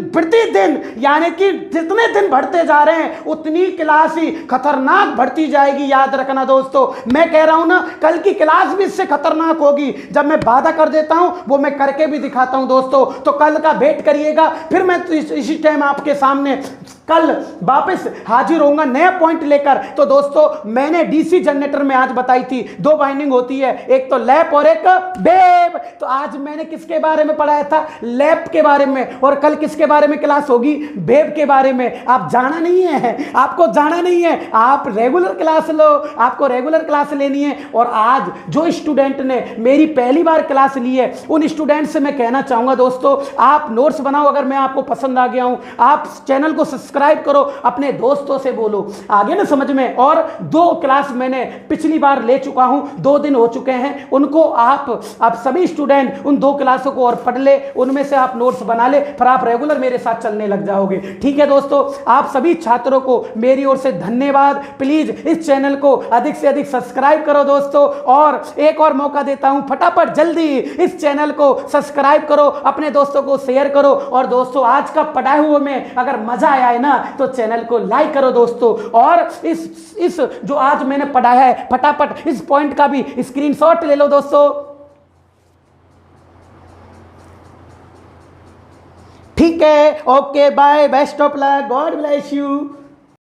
प्रतिदिन, यानी कि जितने दिन बढ़ते जा रहे हैं उतनी क्लास ही खतरनाक बढ़ती जाएगी। याद रखना दोस्तों, मैं कह रहा हूं ना, कल की क्लास भी इससे खतरनाक होगी। जब मैं वादा कर देता हूं वो मैं करके भी दिखाता हूं दोस्तों। तो कल का वेट करिएगा, फिर मैं इसी टाइम आपके सामने कल वापस हाजिर होऊंगा नया पॉइंट लेकर। तो दोस्तों, मैंने डीसी जनरेटर में आज बताई थी 2 बाइंडिंग होती है, एक तो लैप और एक वेव। तो आज मैंने किसके बारे में पढ़ाया था? लैप के बारे में। और कल किसके बारे में क्लास होगी? वेव के बारे में। आप जाना नहीं है, आपको जाना नहीं है, आप रेगुलर क्लास लो, आपको रेगुलर क्लास लेनी है। और आज जो स्टूडेंट ने मेरी पहली बार क्लास ली है उन स्टूडेंट से मैं कहना चाहूंगा दोस्तों, आप नोट्स बनाओ। अगर मैं आपको पसंद आ गया हूं, आप चैनल को सब्सक्राइब करो, अपने दोस्तों से बोलो। आगे ना समझ में? और 2 क्लास मैंने पिछली बार ले चुका हूं, 2 दिन हो चुके हैं, उनको आप सभी स्टूडेंट उन 2 क्लासों को और पढ़ ले, उनमें से आप नोट्स बना ले, फिर आप रेगुलर मेरे साथ चलने लग जाओगे। ठीक है दोस्तों, आप सभी छात्रों को मेरी ओर से धन्यवाद। प्लीज इस चैनल को अधिक से अधिक सब्सक्राइब करो दोस्तों। और एक और मौका देता हूं, फटाफट जल्दी इस चैनल को सब्सक्राइब करो, अपने दोस्तों को शेयर करो। और दोस्तों, आज का पढ़ाए हुए में अगर मजा आया है ना तो चैनल को लाइक करो दोस्तों। और इस जो आज मैंने पढ़ाया है, फटाफट इस पॉइंट का भी स्क्रीनशॉट ले लो दोस्तों। ठीक है, okay, bye, best of luck, God bless you.